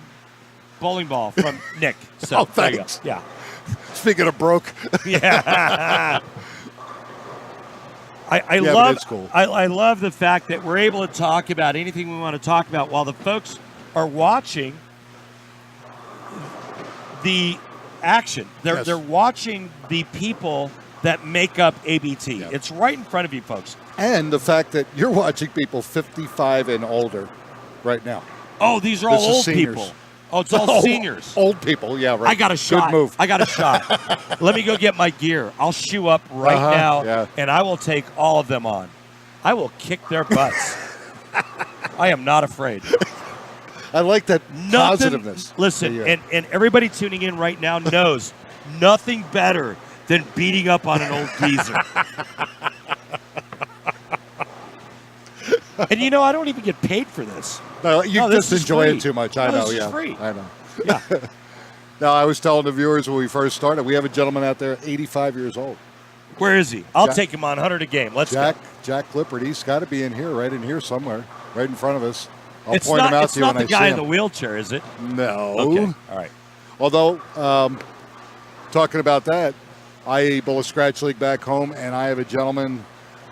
[SPEAKER 3] bowling ball from Nick. So,
[SPEAKER 1] thanks.
[SPEAKER 3] Yeah.
[SPEAKER 1] Speaking of broke.
[SPEAKER 3] Yeah. I love the fact that we're able to talk about anything we want to talk about while the folks are watching the action. They're watching the people that make up ABT. Yeah. It's right in front of you, folks.
[SPEAKER 1] And the fact that you're watching people 55 and older right now.
[SPEAKER 3] Oh, these are all old people. Oh, it's all seniors.
[SPEAKER 1] Old people, yeah, right.
[SPEAKER 3] I got a shot.
[SPEAKER 1] Good move.
[SPEAKER 3] I got a shot. Let me go get my gear. I'll shoe up right now, and I will take all of them on. I will kick their butts. I am not afraid.
[SPEAKER 1] I like that positiveness.
[SPEAKER 3] Listen, and everybody tuning in right now knows nothing better than beating up on an old geezer. And I don't even get paid for this.
[SPEAKER 1] No, you just enjoy it too much. I know,
[SPEAKER 3] This is free.
[SPEAKER 1] I know.
[SPEAKER 3] Yeah.
[SPEAKER 1] Now, I was telling the viewers when we first started, we have a gentleman out there, 85 years old.
[SPEAKER 3] Where is he? I'll take him on 100 a game. Let's go.
[SPEAKER 1] Jack Clippard. He's got to be in here, right in here somewhere, right in front of us. I'll
[SPEAKER 3] It's
[SPEAKER 1] point him out
[SPEAKER 3] it's
[SPEAKER 1] to you
[SPEAKER 3] not
[SPEAKER 1] when
[SPEAKER 3] the
[SPEAKER 1] I
[SPEAKER 3] guy
[SPEAKER 1] see
[SPEAKER 3] in the
[SPEAKER 1] him.
[SPEAKER 3] wheelchair, is it?
[SPEAKER 1] No.
[SPEAKER 3] Okay. All right.
[SPEAKER 1] Although, talking about that, I bowl a scratch league back home, and I have a gentleman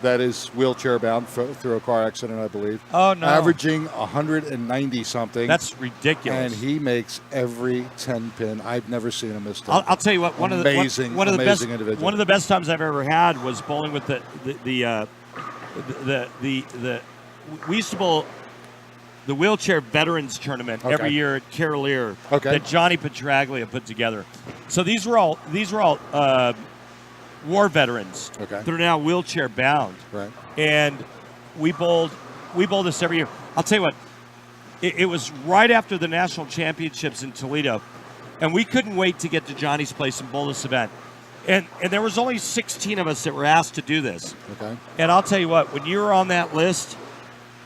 [SPEAKER 1] that is wheelchair bound through a car accident, I believe.
[SPEAKER 3] Oh, no.
[SPEAKER 1] Averaging 190 something.
[SPEAKER 3] That's ridiculous.
[SPEAKER 1] And he makes every 10 pin. I've never seen him miss.
[SPEAKER 3] I'll tell you what. One of the best
[SPEAKER 1] individual.
[SPEAKER 3] One of the best times I've ever had was bowling with the we used to bowl the wheelchair veterans tournament every year at Carolier that Johnny Petraglia put together. So these were all war veterans that are now wheelchair bound.
[SPEAKER 1] Right.
[SPEAKER 3] And we bowled this every year. I'll tell you what, it was right after the national championships in Toledo, and we couldn't wait to get to Johnny's place and bowl this event. And there was only 16 of us that were asked to do this.
[SPEAKER 1] Okay.
[SPEAKER 3] And I'll tell you what, when you were on that list,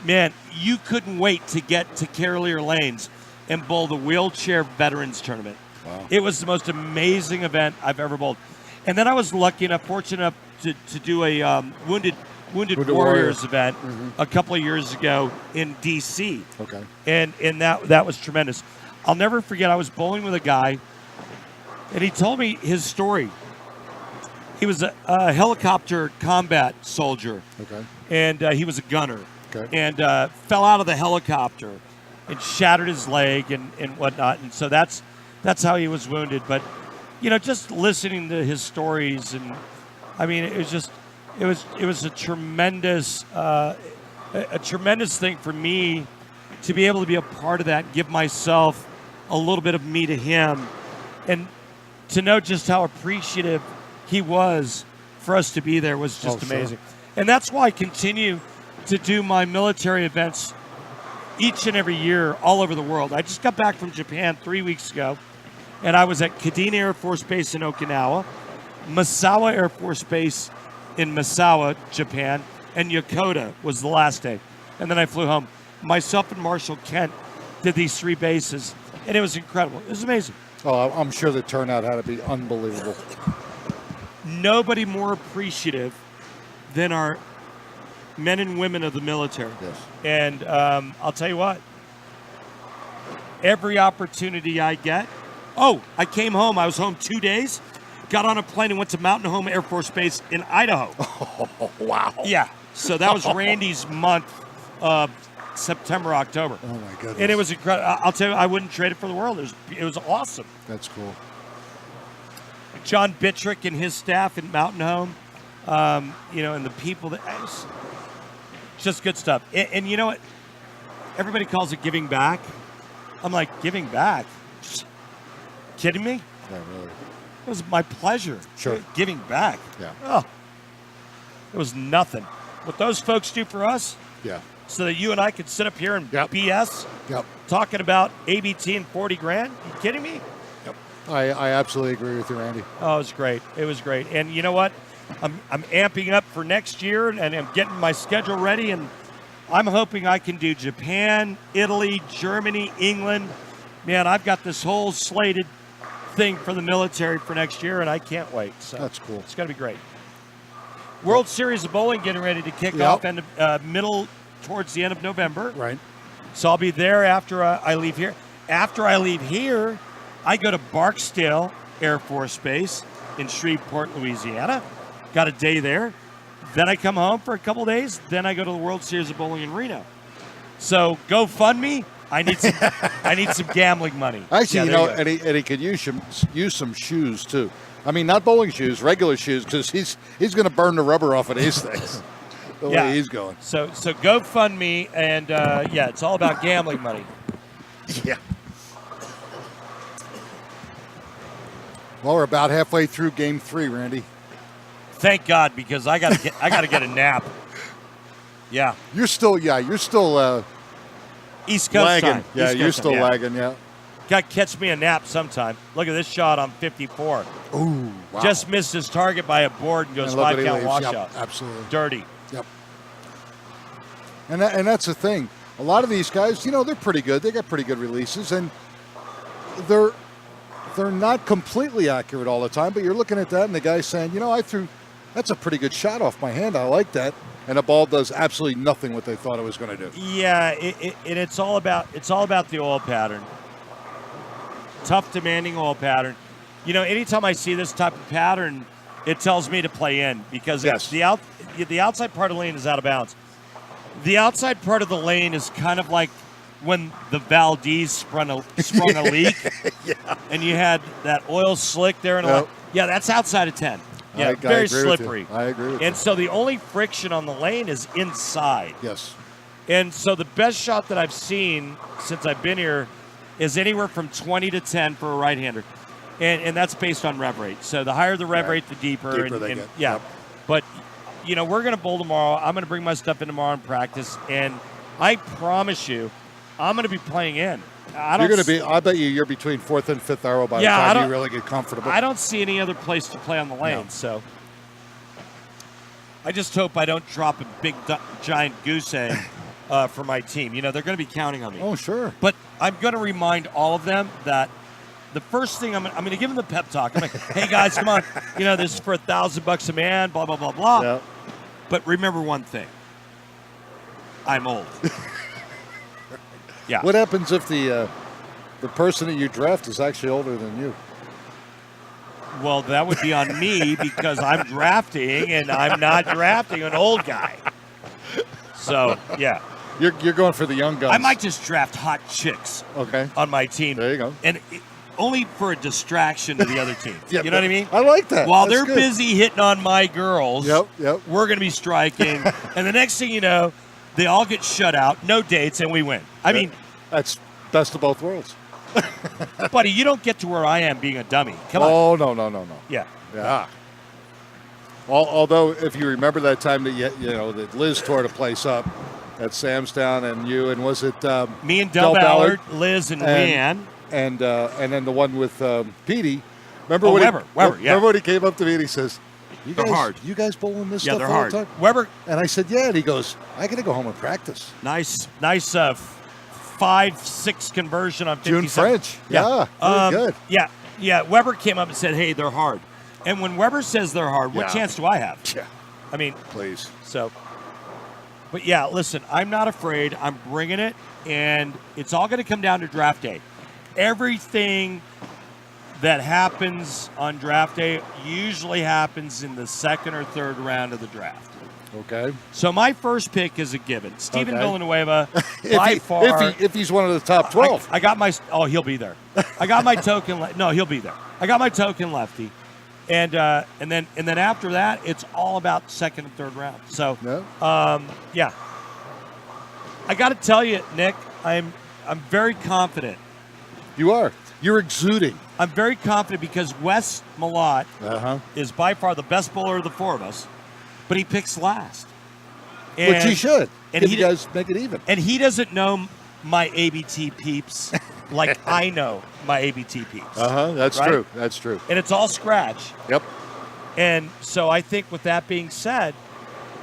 [SPEAKER 3] man, you couldn't wait to get to Carolier Lanes and bowl the wheelchair veterans tournament.
[SPEAKER 1] Wow.
[SPEAKER 3] It was the most amazing event I've ever bowled. And then I was fortunate enough to do a Wounded Warriors event a couple of years ago in D.C.
[SPEAKER 1] Okay.
[SPEAKER 3] And that was tremendous. I'll never forget, I was bowling with a guy, and he told me his story. He was a helicopter combat soldier.
[SPEAKER 1] Okay.
[SPEAKER 3] And he was a gunner.
[SPEAKER 1] Okay.
[SPEAKER 3] And fell out of the helicopter and shattered his leg and whatnot. And so that's how he was wounded. But just listening to his stories, and I mean, it was a tremendous thing for me to be able to be a part of that, give myself a little bit of me to him, and to know just how appreciative he was for us to be there was just amazing. Sure. And that's why I continue to do my military events each and every year all over the world. I just got back from Japan 3 weeks ago. And I was at Kadena Air Force Base in Okinawa, Misawa Air Force Base in Misawa, Japan, and Yokota was the last day. And then I flew home. Myself and Marshall Kent did these 3 bases, and it was incredible. It was amazing.
[SPEAKER 1] Oh, I'm sure the turnout had to be unbelievable.
[SPEAKER 3] Nobody more appreciative than our men and women of the military.
[SPEAKER 1] Yes.
[SPEAKER 3] And I'll tell you what, every opportunity I get, I came home. I was home 2 days. got on a plane and went to Mountain Home Air Force Base in Idaho.
[SPEAKER 1] Oh, wow.
[SPEAKER 3] Yeah. So that was Randy's month of September, October.
[SPEAKER 1] Oh, my goodness.
[SPEAKER 3] And it was incredible. I'll tell you, I wouldn't trade it for the world. It was awesome.
[SPEAKER 1] That's cool.
[SPEAKER 3] John Bittrick and his staff in Mountain Home, and the people it's just good stuff. And you know what? Everybody calls it giving back. I'm like, giving back? Kidding me?
[SPEAKER 1] Yeah, really.
[SPEAKER 3] It was my pleasure.
[SPEAKER 1] Sure.
[SPEAKER 3] Giving back.
[SPEAKER 1] Yeah.
[SPEAKER 3] Oh, it was nothing. What those folks do for us,
[SPEAKER 1] Yeah.
[SPEAKER 3] so that you and I could sit up here and
[SPEAKER 1] Yep.
[SPEAKER 3] BS
[SPEAKER 1] Yep.
[SPEAKER 3] talking about ABT and 40 grand. You kidding me?
[SPEAKER 1] Yep. I absolutely agree with you, Randy.
[SPEAKER 3] Oh, it was great. It was great. And you know what? I'm amping up for next year, and I'm getting my schedule ready, and I'm hoping I can do Japan, Italy, Germany, England. Man, I've got this whole slated thing for the military for next year, and I can't wait. So
[SPEAKER 1] That's cool.
[SPEAKER 3] It's going to be great. World Series of Bowling getting ready to kick
[SPEAKER 1] Yep.
[SPEAKER 3] off in middle towards the end of November.
[SPEAKER 1] Right.
[SPEAKER 3] So I'll be there after I leave here. After I leave here, I go to Barksdale Air Force Base in Shreveport, Louisiana. Got a day there. Then I come home for a couple days. Then I go to the World Series of Bowling in Reno. So GoFundMe. I need some gambling money.
[SPEAKER 1] Actually,
[SPEAKER 3] Yeah, there
[SPEAKER 1] and he could use some shoes too. I mean, not bowling shoes, regular shoes, because he's going to burn the rubber off of these things. The way he's going.
[SPEAKER 3] So GoFundMe, and it's all about gambling money.
[SPEAKER 1] Yeah. Well, we're about halfway through Game 3, Randy.
[SPEAKER 3] Thank God, because I gotta get a nap. Yeah,
[SPEAKER 1] You're still
[SPEAKER 3] East Coast
[SPEAKER 1] lagging.
[SPEAKER 3] time.
[SPEAKER 1] Yeah,
[SPEAKER 3] East
[SPEAKER 1] you're
[SPEAKER 3] Coast
[SPEAKER 1] still
[SPEAKER 3] time,
[SPEAKER 1] lagging. Yeah.
[SPEAKER 3] Got to catch me a nap sometime. Look at this shot on 54.
[SPEAKER 1] Ooh, wow.
[SPEAKER 3] Just missed his target by a board and goes
[SPEAKER 1] And look what he
[SPEAKER 3] 5-count
[SPEAKER 1] leaves.
[SPEAKER 3] washout.
[SPEAKER 1] Yep, absolutely.
[SPEAKER 3] Dirty.
[SPEAKER 1] Yep. And that's the thing. A lot of these guys, they're pretty good. They got pretty good releases, and they're not completely accurate all the time. But you're looking at that, and the guy's saying, that's a pretty good shot off my hand. I like that. And the ball does absolutely nothing what they thought it was going to do.
[SPEAKER 3] Yeah, it's all about the oil pattern. Tough, demanding oil pattern. Anytime I see this type of pattern, it tells me to play in, because
[SPEAKER 1] Yes.
[SPEAKER 3] the outside part of the lane is out of bounds. The outside part of the lane is kind of like when the Valdez sprung a leak,
[SPEAKER 1] Yeah.
[SPEAKER 3] and you had that oil slick there, and
[SPEAKER 1] Yep.
[SPEAKER 3] that's outside of 10. Yeah,
[SPEAKER 1] I
[SPEAKER 3] very
[SPEAKER 1] agree with
[SPEAKER 3] slippery.
[SPEAKER 1] you. I agree with
[SPEAKER 3] And
[SPEAKER 1] you.
[SPEAKER 3] so the only friction on the lane is inside.
[SPEAKER 1] Yes.
[SPEAKER 3] And so the best shot that I've seen since I've been here is anywhere from 20 to 10 for a right-hander. And that's based on rev rate. So the higher the rev
[SPEAKER 1] Right.
[SPEAKER 3] rate, the deeper.
[SPEAKER 1] Deeper they get.
[SPEAKER 3] Yeah.
[SPEAKER 1] Yep.
[SPEAKER 3] But, we're going to bowl tomorrow. I'm going to bring my stuff in tomorrow and practice. And I promise you, I'm going to be playing in.
[SPEAKER 1] You're going to be. I bet you're between fourth and fifth arrow by the time you really get comfortable.
[SPEAKER 3] I don't see any other place to play on the lane.
[SPEAKER 1] No.
[SPEAKER 3] So I just hope I don't drop a big, giant goose egg for my team. They're going to be counting on me.
[SPEAKER 1] Oh, sure.
[SPEAKER 3] But I'm going to remind all of them that the first thing I'm going to give them the pep talk. I'm like, hey, guys, come on. This is for $1,000 a man, blah, blah, blah, blah.
[SPEAKER 1] Yeah.
[SPEAKER 3] But remember one thing. I'm old. Yeah.
[SPEAKER 1] What happens if the person that you draft is actually older than you?
[SPEAKER 3] Well, that would be on me, because I'm drafting, and I'm not drafting an old guy. So, yeah.
[SPEAKER 1] You're going for the young guns.
[SPEAKER 3] I might just draft hot chicks
[SPEAKER 1] Okay.
[SPEAKER 3] on my team.
[SPEAKER 1] There you go.
[SPEAKER 3] And only for a distraction to the other team.
[SPEAKER 1] Yeah,
[SPEAKER 3] You know what I mean?
[SPEAKER 1] I like that.
[SPEAKER 3] While
[SPEAKER 1] That's
[SPEAKER 3] they're
[SPEAKER 1] good.
[SPEAKER 3] busy hitting on my girls,
[SPEAKER 1] Yep.
[SPEAKER 3] we're going to be striking. And the next thing you know, they all get shut out, no dates, and we win. I mean,
[SPEAKER 1] That's best of both worlds.
[SPEAKER 3] buddy, you don't get to where I am being a dummy. Come on.
[SPEAKER 1] Oh, no.
[SPEAKER 3] Yeah.
[SPEAKER 1] Yeah. Although, if you remember that time that that Liz tore the place up at Samstown, and you, and was it
[SPEAKER 3] Me and Del Ballard, Liz, and Leanne.
[SPEAKER 1] and then the one with Petey. Remember
[SPEAKER 3] Oh,
[SPEAKER 1] when
[SPEAKER 3] Weber, yeah.
[SPEAKER 1] Remember when he came up to me and he says,
[SPEAKER 3] They're hard.
[SPEAKER 1] You guys bowling this
[SPEAKER 3] Yeah,
[SPEAKER 1] stuff
[SPEAKER 3] they're
[SPEAKER 1] all
[SPEAKER 3] hard.
[SPEAKER 1] the time?"
[SPEAKER 3] Weber,
[SPEAKER 1] And I said, yeah. And he goes, I got to go home and practice.
[SPEAKER 3] nice 5-6 conversion on 57.
[SPEAKER 1] June French. Yeah. Very good.
[SPEAKER 3] Yeah. Weber came up and said, hey, they're hard. And when Weber says they're hard, what
[SPEAKER 1] Yeah.
[SPEAKER 3] chance do I have?
[SPEAKER 1] Yeah.
[SPEAKER 3] I mean,
[SPEAKER 1] Please.
[SPEAKER 3] so. But yeah, listen, I'm not afraid. I'm bringing it, and it's all going to come down to draft day. Everything that happens on draft day usually happens in the second or third round of the draft.
[SPEAKER 1] Okay.
[SPEAKER 3] So my first pick is a given. Steven
[SPEAKER 1] Okay.
[SPEAKER 3] Villanueva, by far.
[SPEAKER 1] If he's one of the top 12.
[SPEAKER 3] I got my. Oh, he'll be there. I got my token. No, he'll be there. I got my token lefty, and then after that, it's all about second and third round. So, yeah. I got to tell you, Nick, I'm very confident.
[SPEAKER 1] You are. You're exuding.
[SPEAKER 3] I'm very confident because Wes Malott is by far the best bowler of the four of us, but he picks last.
[SPEAKER 1] Which he should.
[SPEAKER 3] And
[SPEAKER 1] he does make it even.
[SPEAKER 3] And he doesn't know my ABT peeps like I know my ABT peeps.
[SPEAKER 1] That's
[SPEAKER 3] right?
[SPEAKER 1] true. That's true.
[SPEAKER 3] And it's all scratch.
[SPEAKER 1] Yep.
[SPEAKER 3] And so I think with that being said,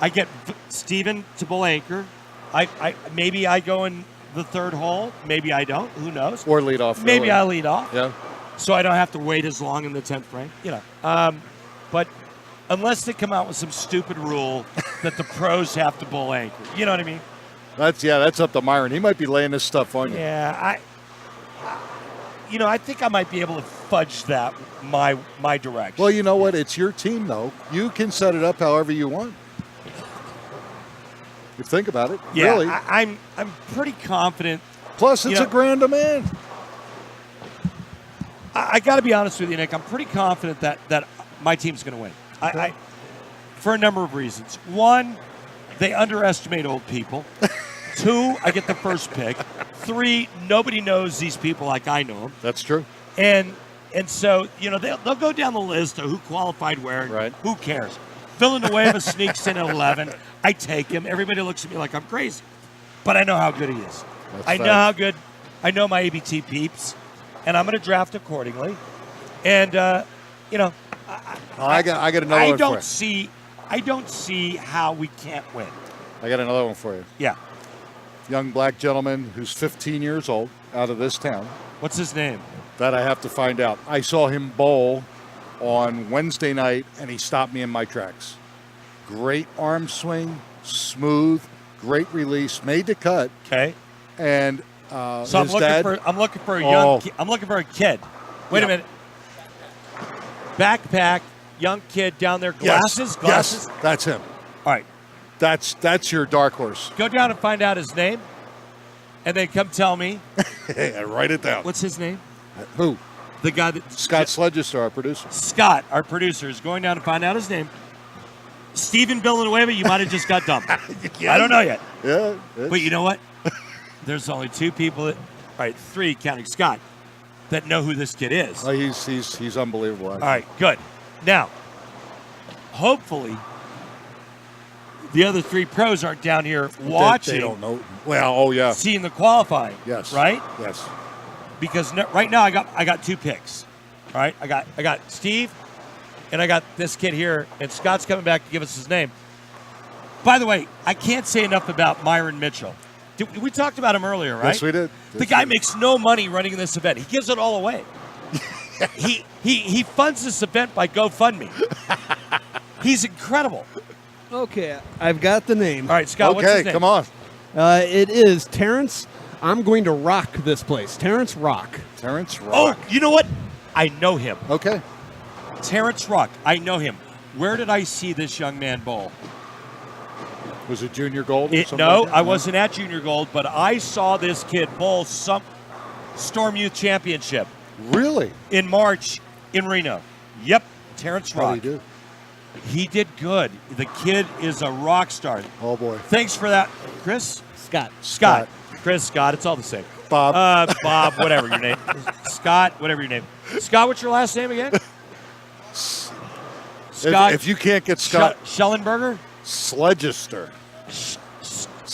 [SPEAKER 3] I get Steven to bowl anchor. I maybe I go in the third hole. Maybe I don't. Who knows?
[SPEAKER 1] Or lead off.
[SPEAKER 3] Maybe I lead off.
[SPEAKER 1] Yeah.
[SPEAKER 3] So I don't have to wait as long in the 10th frame. But unless they come out with some stupid rule that the pros have to bowl anchor. You know what I mean?
[SPEAKER 1] That's up to Myron. He might be laying this stuff on you.
[SPEAKER 3] Yeah, I think I might be able to fudge that my direction.
[SPEAKER 1] Well, you know what? It's your team, though. You can set it up however you want. You think about it.
[SPEAKER 3] Yeah,
[SPEAKER 1] really.
[SPEAKER 3] I'm pretty confident.
[SPEAKER 1] Plus, it's a grand demand.
[SPEAKER 3] I got to be honest with you, Nick. I'm pretty confident that my team's going to win. I for a number of reasons. One, they underestimate old people. Two, I get the first pick. Three, nobody knows these people like I know them.
[SPEAKER 1] That's true.
[SPEAKER 3] And so, they'll go down the list of who qualified where.
[SPEAKER 1] Right.
[SPEAKER 3] Who cares? Villanueva sneaks in at 11. I take him. Everybody looks at me like I'm crazy. But I know how good he is. I know how good. I know my ABT peeps. And I'm going to draft accordingly. And,
[SPEAKER 1] I got another one for you.
[SPEAKER 3] I don't see how we can't win.
[SPEAKER 1] I got another one for you.
[SPEAKER 3] Yeah.
[SPEAKER 1] Young black gentleman who's 15 years old, out of this town.
[SPEAKER 3] What's his name?
[SPEAKER 1] That I have to find out. I saw him bowl on Wednesday night, and he stopped me in my tracks. Great arm swing, smooth, great release, made the cut.
[SPEAKER 3] Okay.
[SPEAKER 1] And
[SPEAKER 3] so
[SPEAKER 1] his
[SPEAKER 3] I'm looking for a young. I'm looking for a kid. Wait a minute. Backpack, young kid down there. Glasses.
[SPEAKER 1] Yes, that's him.
[SPEAKER 3] All right.
[SPEAKER 1] That's your dark horse.
[SPEAKER 3] Go down and find out his name, and then come tell me.
[SPEAKER 1] Write it down.
[SPEAKER 3] What's his name?
[SPEAKER 1] Who?
[SPEAKER 3] The guy that
[SPEAKER 1] Scott Sledgester, our producer.
[SPEAKER 3] Scott, our producer, is going down to find out his name. Steven Villanueva, you might have just got dumped. I don't know yet.
[SPEAKER 1] Yeah.
[SPEAKER 3] But you know what? There's only two people three counting Scott, that know who this kid is.
[SPEAKER 1] Oh, he's unbelievable.
[SPEAKER 3] All right, good. Now, hopefully, the other three pros aren't down here watching.
[SPEAKER 1] They don't know. Well,
[SPEAKER 3] seeing the qualifying.
[SPEAKER 1] Yes.
[SPEAKER 3] Right?
[SPEAKER 1] Yes.
[SPEAKER 3] Because right now I got two picks. All right, I got Steve, and I got this kid here, and Scott's coming back to give us his name. By the way, I can't say enough about Myron Mitchell. We talked about him earlier, right?
[SPEAKER 1] Yes, we did.
[SPEAKER 3] The guy makes no money running this event. He gives it all away. he funds this event by GoFundMe. He's incredible.
[SPEAKER 2] Okay, I've got the name.
[SPEAKER 3] All right, Scott, what's his name?
[SPEAKER 1] Come on.
[SPEAKER 2] It is Terrence. I'm going to rock this place. Terrence Rock.
[SPEAKER 1] Terrence Rock.
[SPEAKER 3] Oh, you know what? I know him.
[SPEAKER 1] Okay.
[SPEAKER 3] Terrence Rock. I know him. Where did I see this young man bowl?
[SPEAKER 1] Was it Junior Gold?
[SPEAKER 3] I wasn't at Junior Gold, but I saw this kid bowl some Storm Youth Championship.
[SPEAKER 1] Really?
[SPEAKER 3] In March in Reno. Yep, Terrence Rock.
[SPEAKER 1] How did he do?
[SPEAKER 3] He did good. The kid is a rock star.
[SPEAKER 1] Oh, boy.
[SPEAKER 3] Thanks for that, Chris.
[SPEAKER 2] Scott.
[SPEAKER 3] Chris, Scott. It's all the same.
[SPEAKER 1] Bob.
[SPEAKER 3] Bob, whatever your name. Scott, whatever your name. Scott, what's your last name again? Scott.
[SPEAKER 1] If you can't get Scott.
[SPEAKER 3] Schellenberger?
[SPEAKER 1] Sledgester.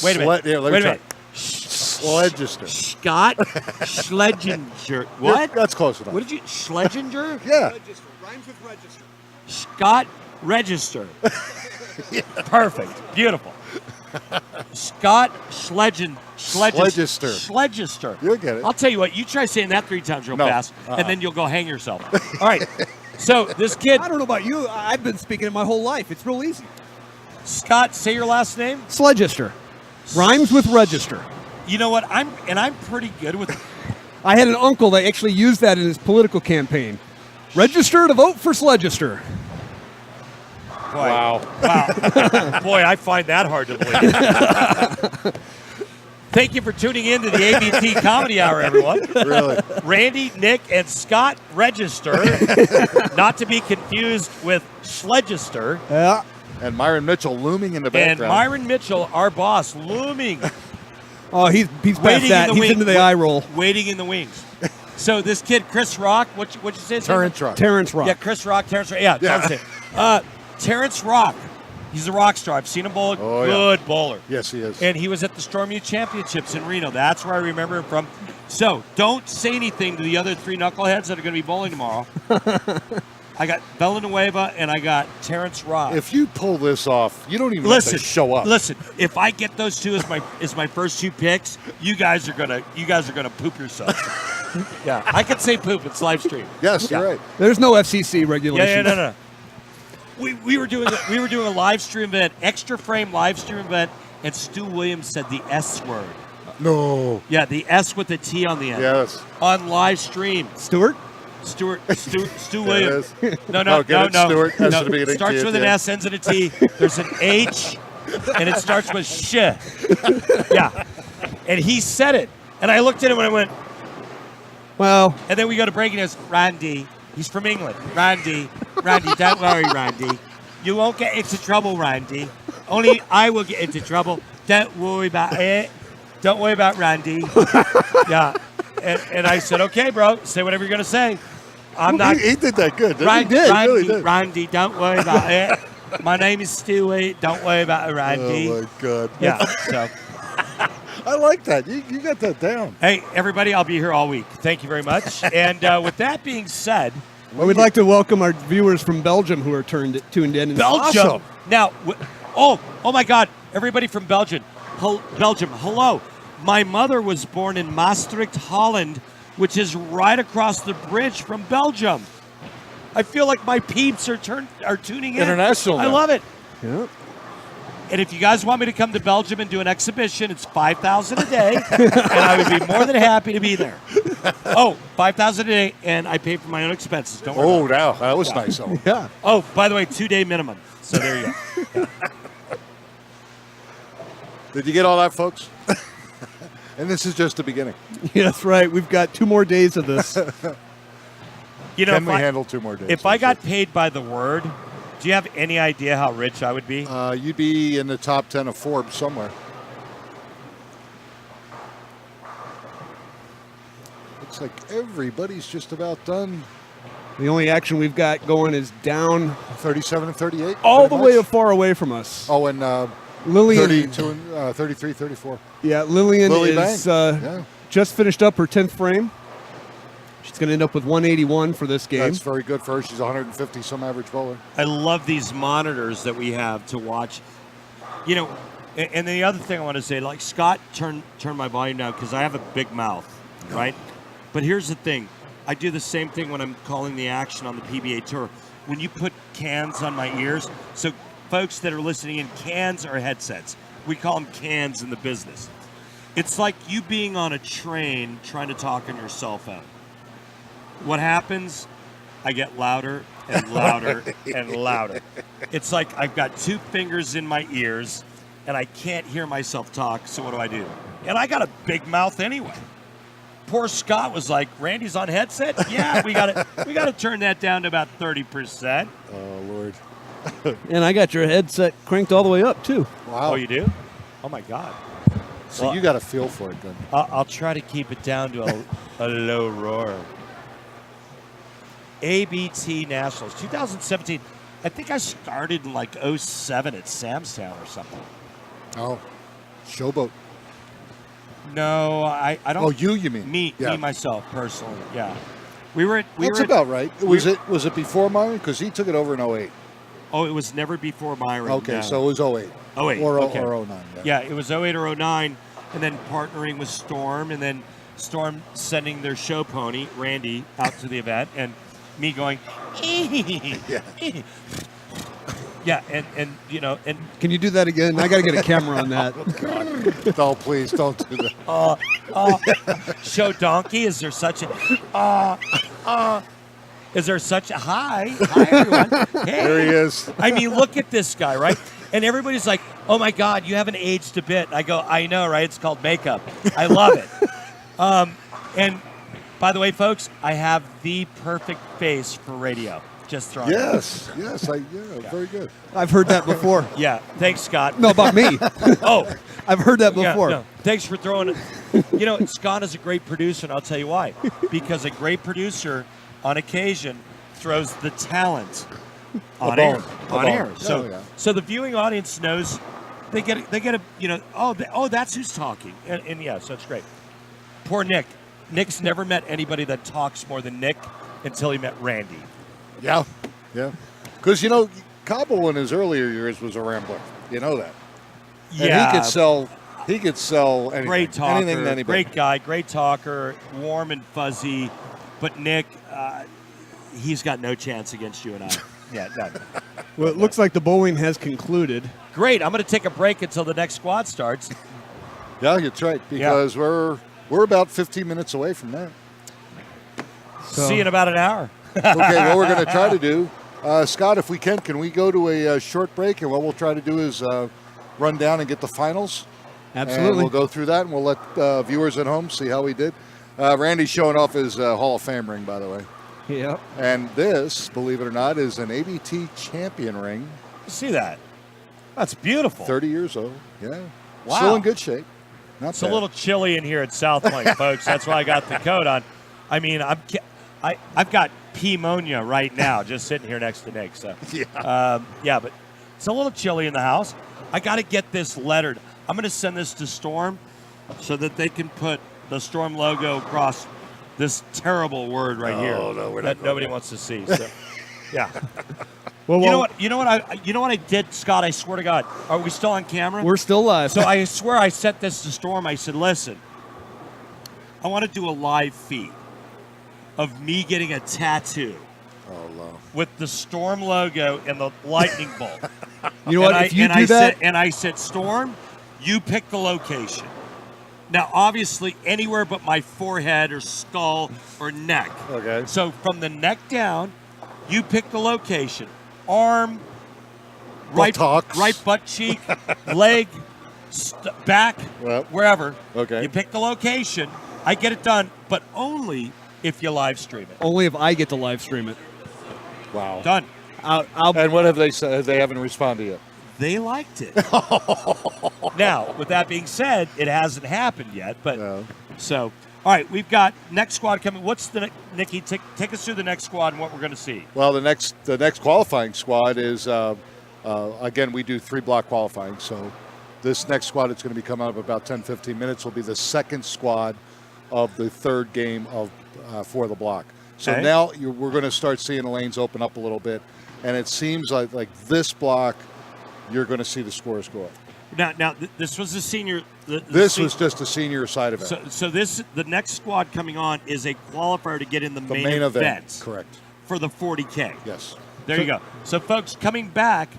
[SPEAKER 3] Wait a minute.
[SPEAKER 1] Wait a minute. Sledgester.
[SPEAKER 3] Scott Schledginger. What?
[SPEAKER 1] That's close enough.
[SPEAKER 3] What did you? Schledginger?
[SPEAKER 1] Yeah.
[SPEAKER 2] Register. Rhymes with register.
[SPEAKER 3] Scott Register. Perfect. Beautiful. Scott Sledgister.
[SPEAKER 1] You'll get it.
[SPEAKER 3] I'll tell you what. You try saying that 3 times real fast, and then you'll go hang yourself. All right. So this kid.
[SPEAKER 2] I don't know about you. I've been speaking it my whole life. It's real easy.
[SPEAKER 3] Scott, say your last name.
[SPEAKER 2] Sledgester. Rhymes with register.
[SPEAKER 3] You know what? I'm pretty good with.
[SPEAKER 2] I had an uncle that actually used that in his political campaign. Register to vote for Sledgister.
[SPEAKER 3] Boy,
[SPEAKER 4] Wow.
[SPEAKER 3] Boy, I find that hard to believe. Thank you for tuning in to the ABT Comedy Hour, everyone.
[SPEAKER 1] Really?
[SPEAKER 3] Randy, Nick, and Scott Register, not to be confused with Sledgister.
[SPEAKER 2] Yeah.
[SPEAKER 1] And Myron Mitchell looming in the
[SPEAKER 3] And
[SPEAKER 1] background.
[SPEAKER 3] Myron Mitchell, our boss, looming,
[SPEAKER 2] Oh, he's past
[SPEAKER 3] waiting
[SPEAKER 2] that.
[SPEAKER 3] in the
[SPEAKER 2] He's into the eye roll.
[SPEAKER 3] waiting in the wings. So this kid, Chris Rock, what'd you say? his name was?
[SPEAKER 1] Terrence Rock.
[SPEAKER 2] Terrence Rock.
[SPEAKER 3] Yeah, Chris Rock, Terrence Rock. Yeah,
[SPEAKER 1] Yeah.
[SPEAKER 3] Terrence Rock. He's a rock star. I've seen him bowl.
[SPEAKER 1] Oh, yeah.
[SPEAKER 3] Good bowler.
[SPEAKER 1] Yes, he is.
[SPEAKER 3] And he was at the Storm U Championships in Reno. That's where I remember him from. So don't say anything to the other three knuckleheads that are going to be bowling tomorrow. I got Villanueva and I got Terrence Rock.
[SPEAKER 1] If you pull this off, you don't even have to show up.
[SPEAKER 3] Listen, if I get those two as my first two picks, you guys are gonna poop yourselves. Yeah, I can say poop. It's live stream.
[SPEAKER 1] Yes, you're right.
[SPEAKER 2] There's no FCC regulation.
[SPEAKER 3] Yeah, no. We were doing a live stream event, extra frame live stream event, and Stu Williams said the S word.
[SPEAKER 1] No.
[SPEAKER 3] Yeah, the S with the T on the end.
[SPEAKER 1] Yes.
[SPEAKER 3] On live stream.
[SPEAKER 2] Stu
[SPEAKER 3] Williams. No.
[SPEAKER 1] Get it, Stuart. S
[SPEAKER 3] No,
[SPEAKER 1] at the beginning,
[SPEAKER 3] starts
[SPEAKER 1] T
[SPEAKER 3] with
[SPEAKER 1] at
[SPEAKER 3] an
[SPEAKER 1] the end.
[SPEAKER 3] S, ends in a T. There's an H, and it starts with sh. Yeah. And he said it. And I looked at him and I went,
[SPEAKER 2] Well,
[SPEAKER 3] and then we go to break and he goes, Randy. He's from England. Randy, don't worry, Randy. You won't get into trouble, Randy. Only I will get into trouble. Don't worry about it. Don't worry about Randy. Yeah. And I said, okay, bro, say whatever you're going to say. I'm not.
[SPEAKER 1] He did that good. Didn't
[SPEAKER 3] Randy,
[SPEAKER 1] he? He
[SPEAKER 3] Randy,
[SPEAKER 1] really did.
[SPEAKER 3] Randy, don't worry about it. My name is Stewie. Don't worry about it, Randy.
[SPEAKER 1] Oh, my God.
[SPEAKER 3] Yeah. So,
[SPEAKER 1] I like that. You got that down.
[SPEAKER 3] hey, everybody, I'll be here all week. Thank you very much. And with that being said,
[SPEAKER 2] well, we'd like to welcome our viewers from Belgium who are tuned in. And
[SPEAKER 3] Belgium.
[SPEAKER 1] Awesome.
[SPEAKER 3] Now, oh my God! Everybody from Belgium, Belgium. Hello. My mother was born in Maastricht, Holland, which is right across the bridge from Belgium. I feel like my peeps are tuning in.
[SPEAKER 4] International
[SPEAKER 3] I
[SPEAKER 4] now.
[SPEAKER 3] love it.
[SPEAKER 2] Yeah.
[SPEAKER 3] And if you guys want me to come to Belgium and do an exhibition, it's $5,000 a day, and I would be more than happy to be there. Oh, $5,000 a day, and I pay for my own expenses. Don't worry.
[SPEAKER 1] Oh, now that was nice. Oh.
[SPEAKER 2] Yeah.
[SPEAKER 3] Oh, by the way, 2-day minimum. So there you go.
[SPEAKER 1] Did you get all that, folks? And this is just the beginning.
[SPEAKER 2] Yeah, that's right. We've got 2 more days of this.
[SPEAKER 3] You know,
[SPEAKER 1] Can
[SPEAKER 3] if
[SPEAKER 1] we
[SPEAKER 3] I,
[SPEAKER 1] handle 2 more days?
[SPEAKER 3] if I got paid by the word, do you have any idea how rich I would be?
[SPEAKER 1] You'd be in the top 10 of Forbes somewhere. Looks like everybody's just about done.
[SPEAKER 2] The only action we've got going is down
[SPEAKER 1] 37 and 38.
[SPEAKER 2] all the
[SPEAKER 1] pretty
[SPEAKER 2] way
[SPEAKER 1] much.
[SPEAKER 2] far away from us.
[SPEAKER 1] Oh, and
[SPEAKER 2] Lillian,
[SPEAKER 1] 32 and 33, 34.
[SPEAKER 2] yeah, Lillian
[SPEAKER 1] Lily
[SPEAKER 2] is
[SPEAKER 1] Bang. Yeah.
[SPEAKER 2] just finished up her 10th frame. She's going to end up with 181 for this game.
[SPEAKER 1] That's very good for her. She's 150 some average bowler.
[SPEAKER 3] I love these monitors that we have to watch. You know, and the other thing I want to say, like Scott, turn my volume down because I have a big mouth, right? But here's the thing. I do the same thing when I'm calling the action on the PBA Tour. When you put cans on my ears, so folks that are listening in, cans are headsets. We call them cans in the business. It's like you being on a train trying to talk on your cell phone. What happens? I get louder and louder and louder. It's like I've got 2 fingers in my ears and I can't hear myself talk, so what do? And I got a big mouth anyway. Poor Scott was like, Randy's on headset? Yeah, we gotta turn that down to about 30%.
[SPEAKER 1] Oh, Lord.
[SPEAKER 2] And I got your headset cranked all the way up, too.
[SPEAKER 1] Wow.
[SPEAKER 3] Oh, you do? Oh my God.
[SPEAKER 1] So
[SPEAKER 3] Well,
[SPEAKER 1] you got a feel for it then.
[SPEAKER 3] I'll try to keep it down to a low roar. ABT Nationals, 2017. I think I started in like 07 at Samstown or something.
[SPEAKER 1] Oh, showboat.
[SPEAKER 3] No, I don't.
[SPEAKER 1] Oh, you mean?
[SPEAKER 3] Me
[SPEAKER 1] Yeah.
[SPEAKER 3] myself personally. Yeah, we were.
[SPEAKER 1] That's about right. Was it before Myron? Because he took it over in 08.
[SPEAKER 3] Oh, it was never before Myron.
[SPEAKER 1] Okay,
[SPEAKER 3] no.
[SPEAKER 1] so it was 08.
[SPEAKER 3] 08,
[SPEAKER 1] Or,
[SPEAKER 3] okay.
[SPEAKER 1] or 09.
[SPEAKER 3] Yeah, it was 08 or 09, and then partnering with Storm, and then Storm sending their show pony, Randy, out to the event, and me going,
[SPEAKER 1] Yeah.
[SPEAKER 3] yeah, and you know, and
[SPEAKER 2] Can you do that again? I got to get a camera on that.
[SPEAKER 1] No, please don't do that.
[SPEAKER 3] show donkey. Is there such a is there such a hi everyone? Hey.
[SPEAKER 1] There he is.
[SPEAKER 3] I mean, look at this guy, right? And everybody's like, "Oh my God, you haven't aged a bit." I go, "I know, right? It's called makeup. I love it." And by the way, folks, I have the perfect face for radio. Just throwing it out.
[SPEAKER 1] Yes, very good.
[SPEAKER 2] I've heard that before.
[SPEAKER 3] Yeah, thanks, Scott.
[SPEAKER 2] No, about me.
[SPEAKER 3] Oh,
[SPEAKER 2] I've heard that
[SPEAKER 3] yeah,
[SPEAKER 2] before.
[SPEAKER 3] no, thanks for throwing it. You know, Scott is a great producer, and I'll tell you why. Because a great producer, on occasion, throws the talent on air. On air. So the viewing audience knows they get a that's who's talking, and yeah, so it's great. Poor Nick. Nick's never met anybody that talks more than Nick until he met Randy.
[SPEAKER 1] Yeah. Because, Cabo in his earlier years was a rambler. You know that.
[SPEAKER 3] Yeah.
[SPEAKER 1] And he could sell anything.
[SPEAKER 3] Great talker.
[SPEAKER 1] Anything to anybody.
[SPEAKER 3] Great guy. Great talker. Warm and fuzzy. But Nick, he's got no chance against you and I. Yeah. No.
[SPEAKER 2] Well, it looks like the bowling has concluded.
[SPEAKER 3] Great. I'm going to take a break until the next squad starts.
[SPEAKER 1] Yeah, that's right. Because we're about 15 minutes away from that.
[SPEAKER 2] So.
[SPEAKER 3] See you in about an hour.
[SPEAKER 1] Okay, what we're going to try to do, Scott, if we can we go to a short break? And what we'll try to do is run down and get the finals.
[SPEAKER 2] Absolutely.
[SPEAKER 1] And we'll go through that, and we'll let viewers at home see how we did. Randy's showing off his Hall of Fame ring, by the way.
[SPEAKER 2] Yep.
[SPEAKER 1] And this, believe it or not, is an ABT champion ring.
[SPEAKER 3] See that? That's beautiful.
[SPEAKER 1] 30 years old. Yeah.
[SPEAKER 3] Wow.
[SPEAKER 1] Still in good shape.
[SPEAKER 3] It's a little chilly in here at South Point, folks. That's why I got the coat on. I mean, I've got pneumonia right now just sitting here next to Nick. So but it's a little chilly in the house. I got to get this lettered. I'm going to send this to Storm so that they can put the Storm logo across this terrible word right here that nobody wants to see. So, yeah.
[SPEAKER 2] Well,
[SPEAKER 3] You know what I did, Scott? I swear to God. Are we still on camera?
[SPEAKER 2] We're still live.
[SPEAKER 3] So I swear I sent this to Storm. I said, listen, I want to do a live feed of me getting a tattoo with the Storm logo and the lightning bolt.
[SPEAKER 2] You know what? If you do that,
[SPEAKER 3] I said, Storm, you pick the location. Now, obviously, anywhere but my forehead or skull or neck.
[SPEAKER 1] Okay.
[SPEAKER 3] So from the neck down, you pick the location. Arm, right butt cheek, leg, back, wherever.
[SPEAKER 1] Okay.
[SPEAKER 3] You pick the location. I get it done, but only if you live stream it.
[SPEAKER 2] only if I get to live stream it.
[SPEAKER 1] Wow.
[SPEAKER 3] Done.
[SPEAKER 1] And what have they said? They haven't responded yet.
[SPEAKER 3] They liked it. Now, with that being said, it hasn't happened yet. But so, all right, we've got next squad coming. What's the Nikki? Take us through the next squad and what we're going to see.
[SPEAKER 1] Well, the next qualifying squad is again, we do 3-block qualifying. So this next squad that's going to be coming up about 10-15 minutes will be the second squad of the third game of for the block. So now we're going to start seeing the lanes open up a little bit, and it seems like this block, you're going to see the scores go up.
[SPEAKER 3] Now, this was the senior.
[SPEAKER 1] This was just a senior side event.
[SPEAKER 3] So the next squad coming on is a qualifier to get in the main event.
[SPEAKER 1] Correct.
[SPEAKER 3] For the 40K.
[SPEAKER 1] Yes.
[SPEAKER 3] There you go. So, folks, coming back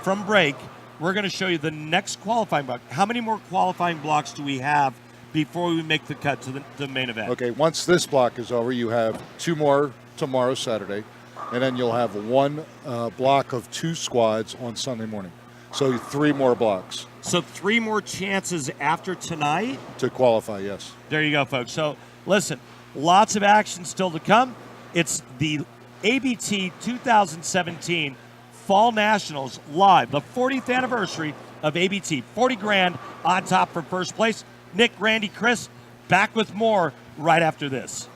[SPEAKER 3] from break, we're going to show you the next qualifying block. How many more qualifying blocks do we have before we make the cut to the main event?
[SPEAKER 1] Okay, once this block is over, you have 2 more tomorrow, Saturday, and then you'll have 1 block of 2 squads on Sunday morning. So 3 more blocks.
[SPEAKER 3] So 3 more chances after tonight?
[SPEAKER 1] To qualify, yes.
[SPEAKER 3] There you go, folks. So, listen, lots of action still to come. It's the ABT 2017 Fall Nationals live, the 40th anniversary of ABT. 40 grand on top for first place. Nick, Randy, Chris, back with more right after this.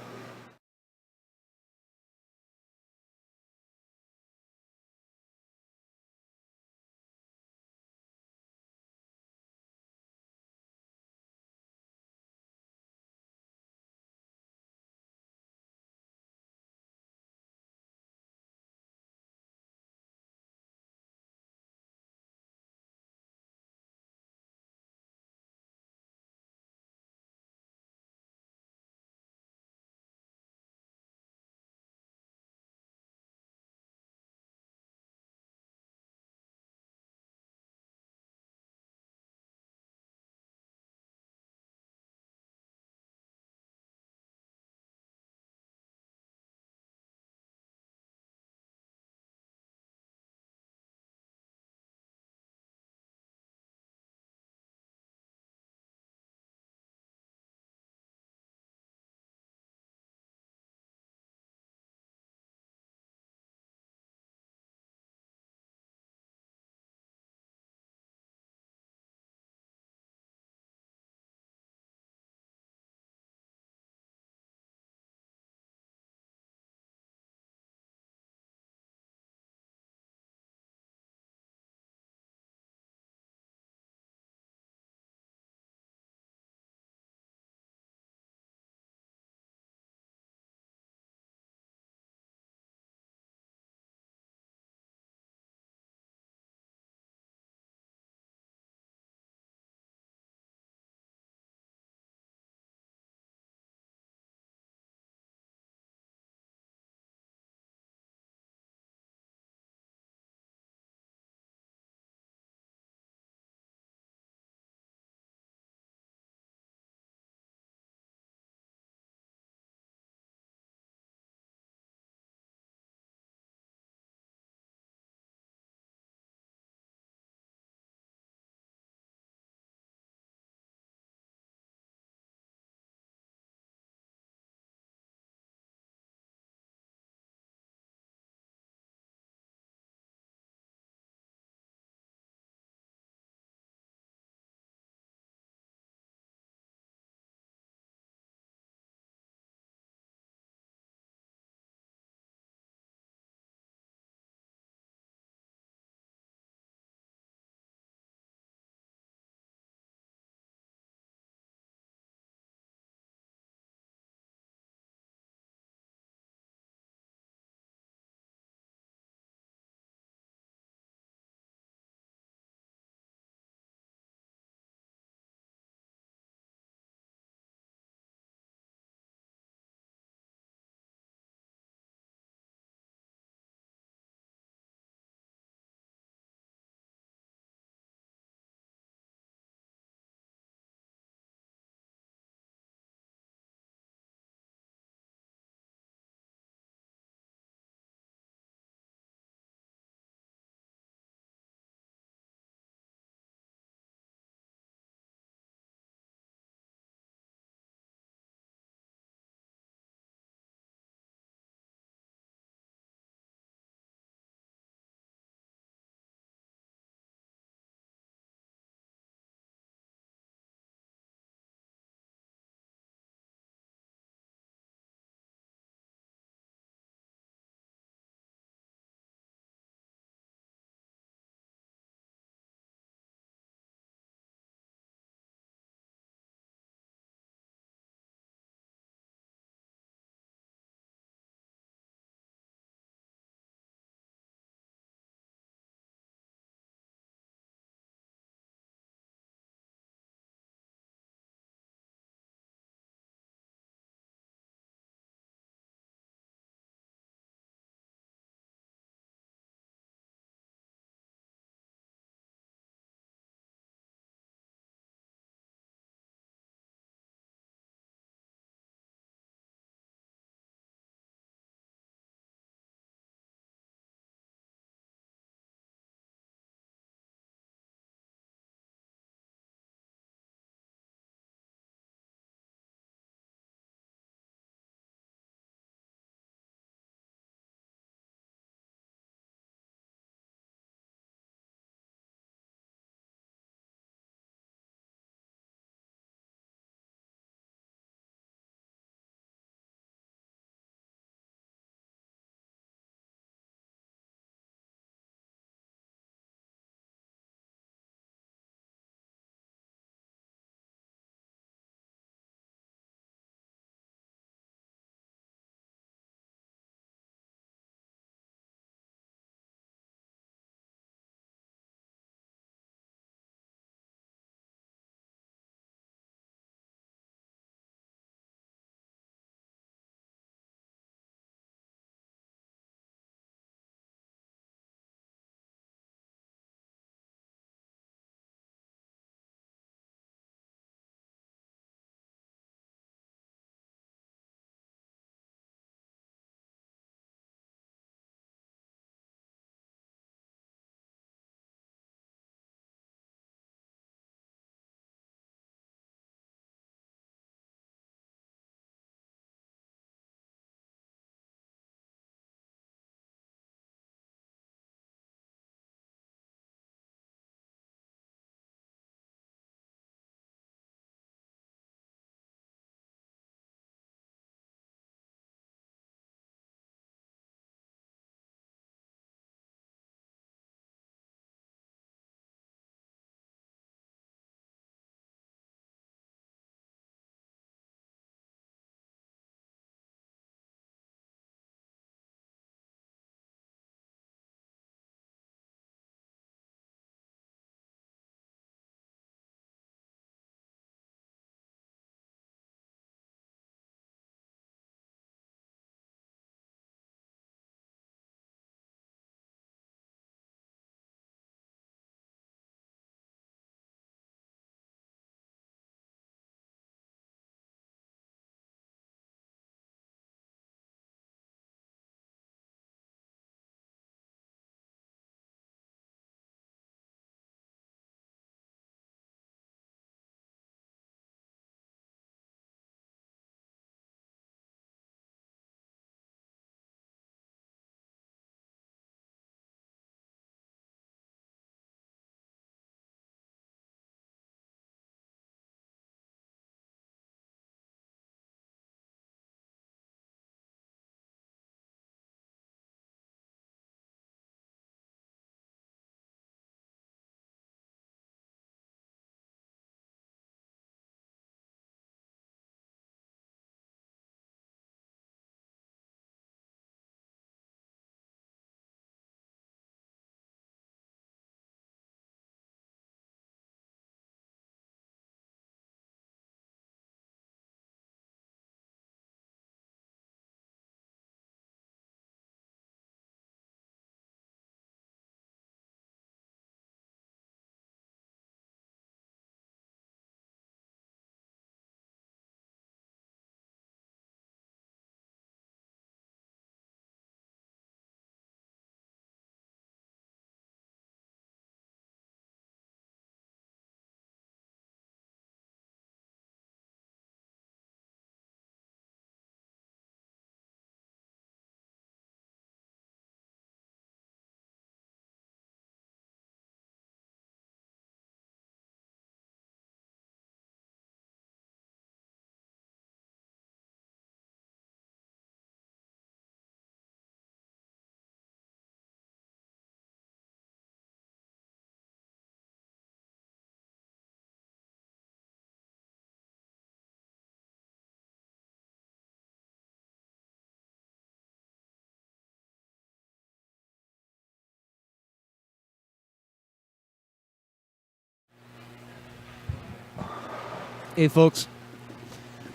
[SPEAKER 2] Hey, folks.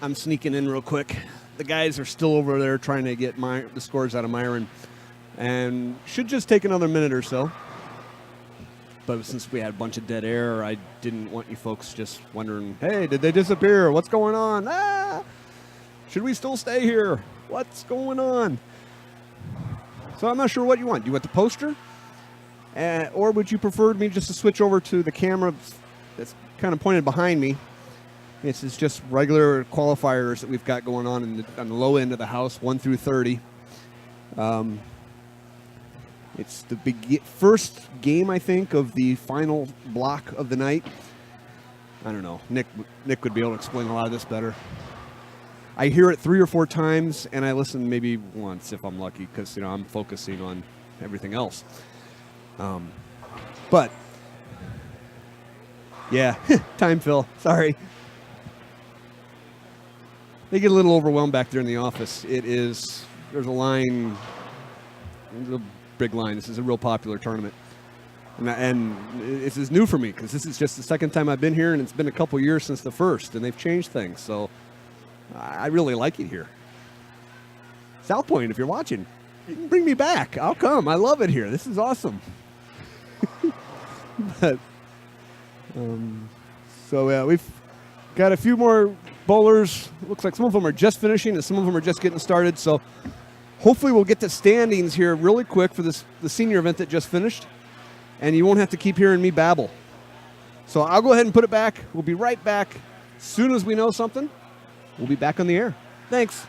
[SPEAKER 2] I'm sneaking in real quick. The guys are still over there trying to get the scores out of Myron, and should just take another minute or so. But since we had a bunch of dead air, I didn't want you folks just wondering, hey, did they disappear? What's going on? Should we still stay here? What's going on? So I'm not sure what you want. Do you want the poster? Or would you prefer me just to switch over to the camera that's kind of pointed behind me? This is just regular qualifiers that we've got going on on the low end of the house, 1 through 30. It's the first game, I think, of the final block of the night. I don't know. Nick would be able to explain a lot of this better. I hear it 3 or 4 times, and I listen maybe once if I'm lucky, because I'm focusing on everything else. But yeah, time fill. Sorry. They get a little overwhelmed back there in the office. There's a line, there's a big line. This is a real popular tournament. And this is new for me because this is just the second time I've been here, and it's been a couple years since the first, and they've changed things. So I really like it here. South Point, if you're watching, you can bring me back. I'll come. I love it here. This is awesome. But, so yeah, we've got a few more bowlers. Looks like some of them are just finishing and some of them are just getting started. So hopefully we'll get the standings here really quick for the senior event that just finished. And you won't have to keep hearing me babble. So I'll go ahead and put it back. We'll be right back. As soon as we know something, we'll be back on the air. Thanks.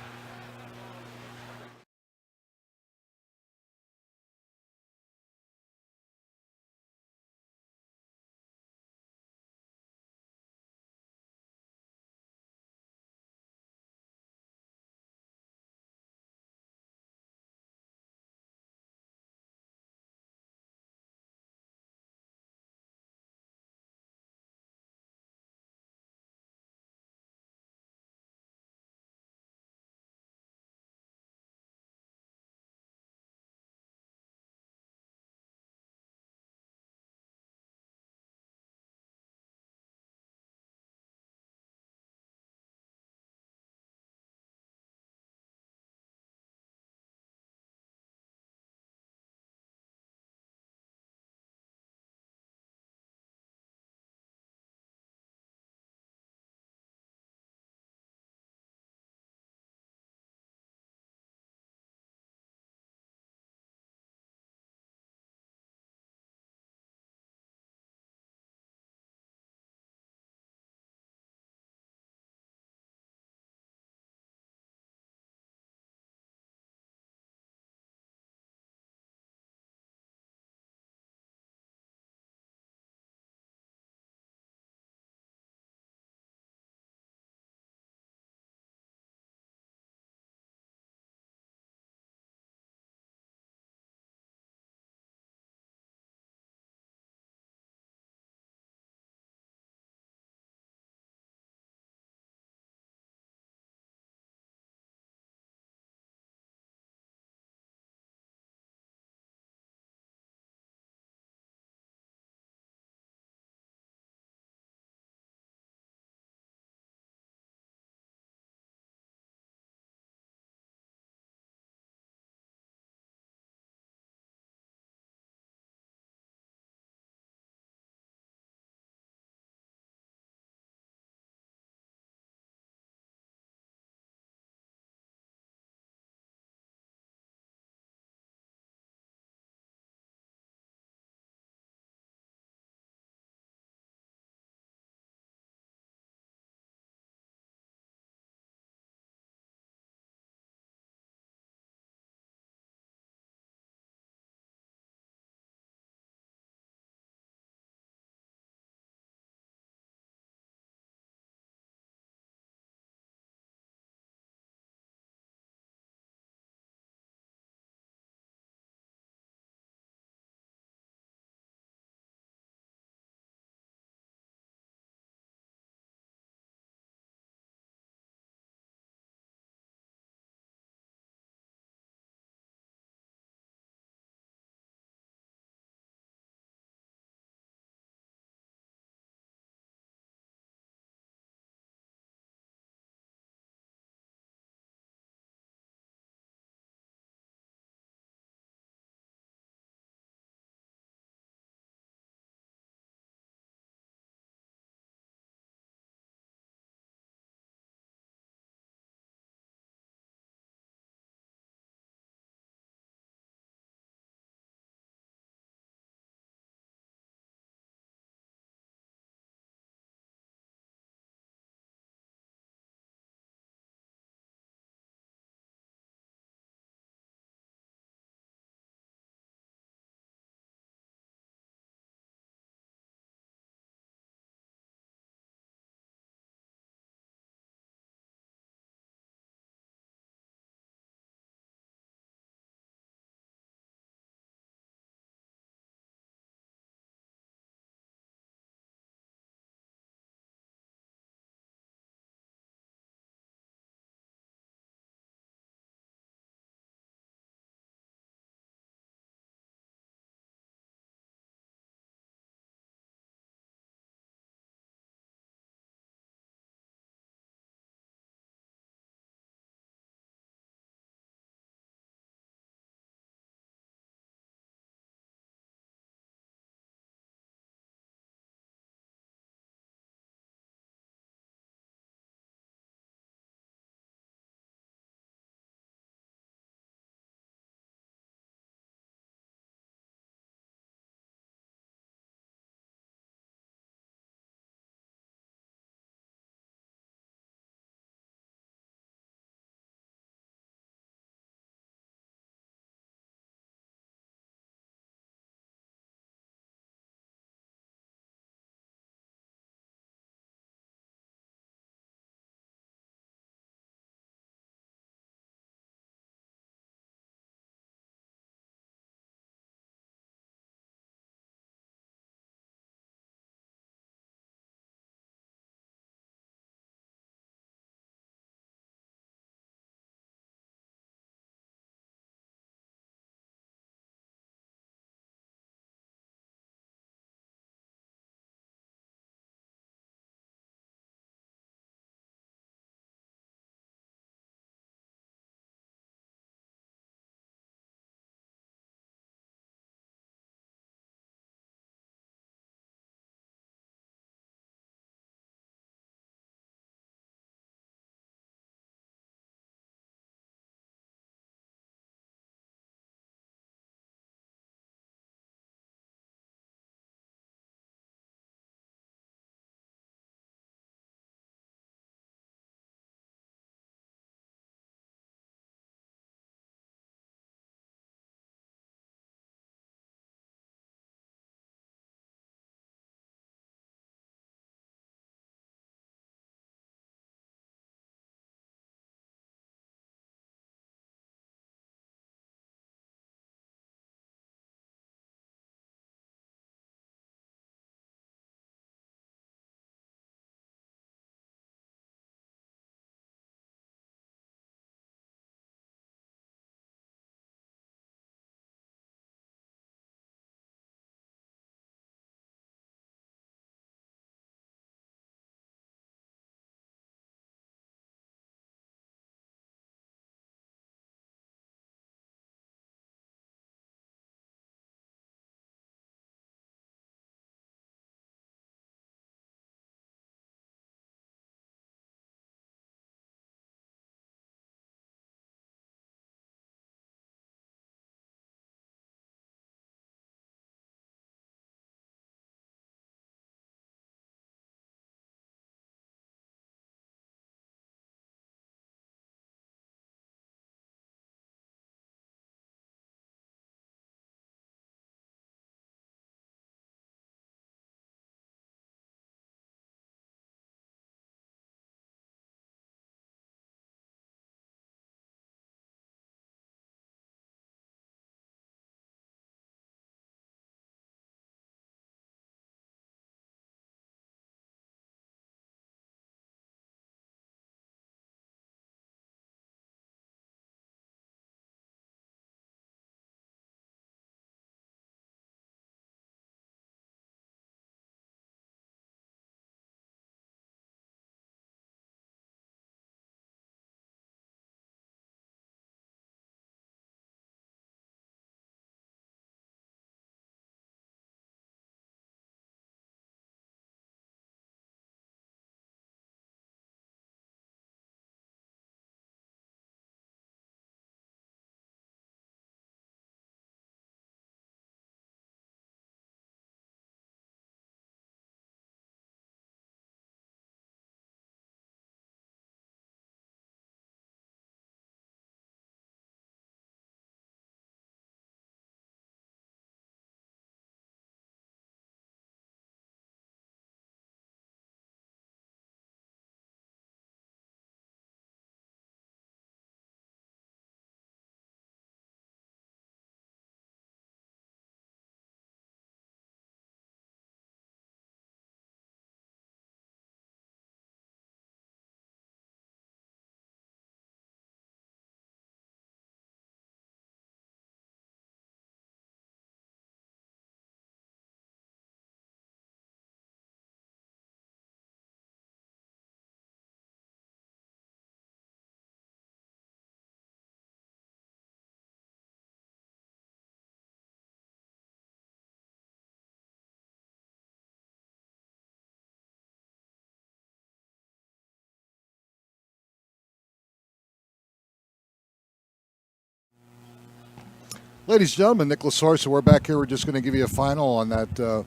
[SPEAKER 1] Ladies and gentlemen, Nicholas Sorsa, we're back here. We're just going to give you a final on that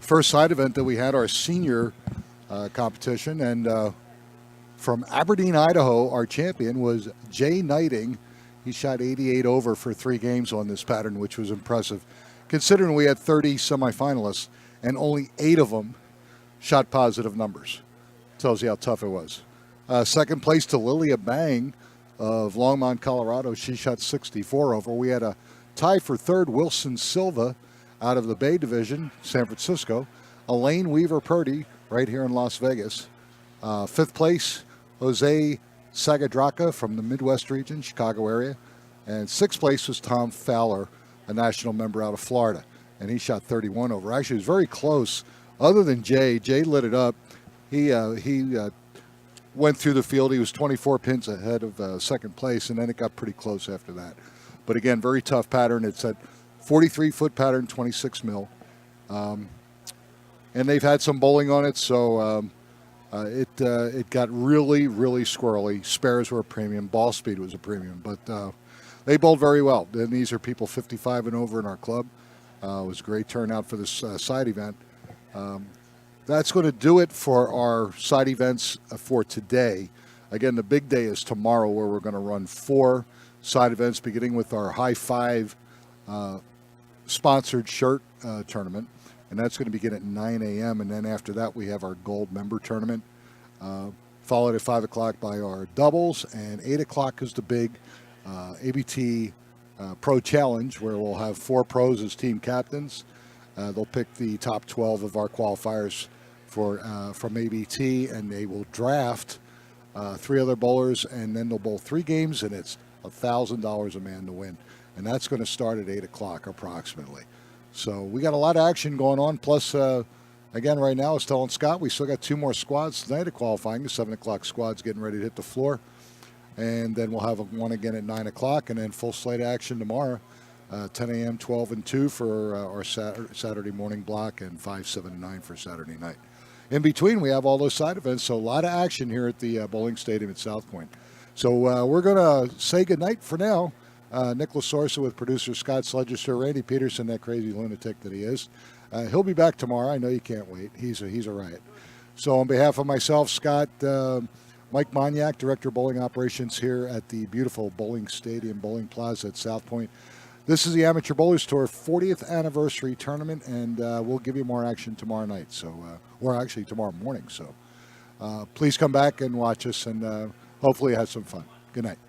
[SPEAKER 1] first side event that we had, our senior competition. And from Aberdeen, Idaho, our champion was Jay Knighting. He shot 88 over for 3 games on this pattern, which was impressive, considering we had 30 semifinalists and only 8 of them shot positive numbers. Tells you how tough it was. Second place to Lilia Bang of Longmont, Colorado. She shot 64 over. We had a tie for third, Wilson Silva out of the Bay Division, San Francisco. Elaine Weaver-Purdy right here in Las Vegas. Fifth place, Jose Sagadraca from the Midwest region, Chicago area. And sixth place was Tom Fowler, a national member out of Florida. And he shot 31 over. Actually, it was very close. Other than Jay lit it up. He went through the field. He was 24 pins ahead of second place, and then it got pretty close after that. But again, very tough pattern. It's a 43-foot pattern, 26 mil. And they've had some bowling on it, so it got really, really squirrely. Spares were a premium. Ball speed was a premium. But they bowled very well. And these are people 55 and over in our club. It was a great turnout for this side event. That's going to do it for our side events for today. Again, the big day is tomorrow, where we're going to run 4 side events, beginning with our High Five sponsored shirt tournament. And that's going to begin at 9 a.m. And then after that, we have our gold member tournament, followed at 5 o'clock by our doubles. And 8 o'clock is the big ABT Pro Challenge, where we'll have 4 pros as team captains. They'll pick the top 12 of our qualifiers from ABT, and they will draft 3 other bowlers, and then they'll bowl 3 games, and it's $1,000 a man to win. And that's going to start at 8 o'clock approximately. So we got a lot of action going on. Plus, again, right now, I was telling Scott, we still got 2 more squads tonight at qualifying. The 7 o'clock squad's getting ready to hit the floor. And then we'll have one again at 9 o'clock, and then full slate action tomorrow. 10 a.m., 12 and 2 for our Saturday morning block, and 5, 7, and 9 for Saturday night. In between, we have all those side events, so a lot of action here at the bowling stadium at South Point. So we're going to say goodnight for now. Nicholas Sorsa with producer Scott Sledgester, Randy Peterson, that crazy lunatic that he is. He'll be back tomorrow. I know you can't wait. He's a riot. So on behalf of myself, Scott, Mike Monyak, Director of Bowling Operations here at the beautiful bowling stadium, Bowling Plaza at South Point. This is the Amateur Bowlers Tour 40th anniversary tournament, and we'll give you more action tomorrow night. So, or actually tomorrow morning. So, please come back and watch us, and hopefully have some fun. Good night.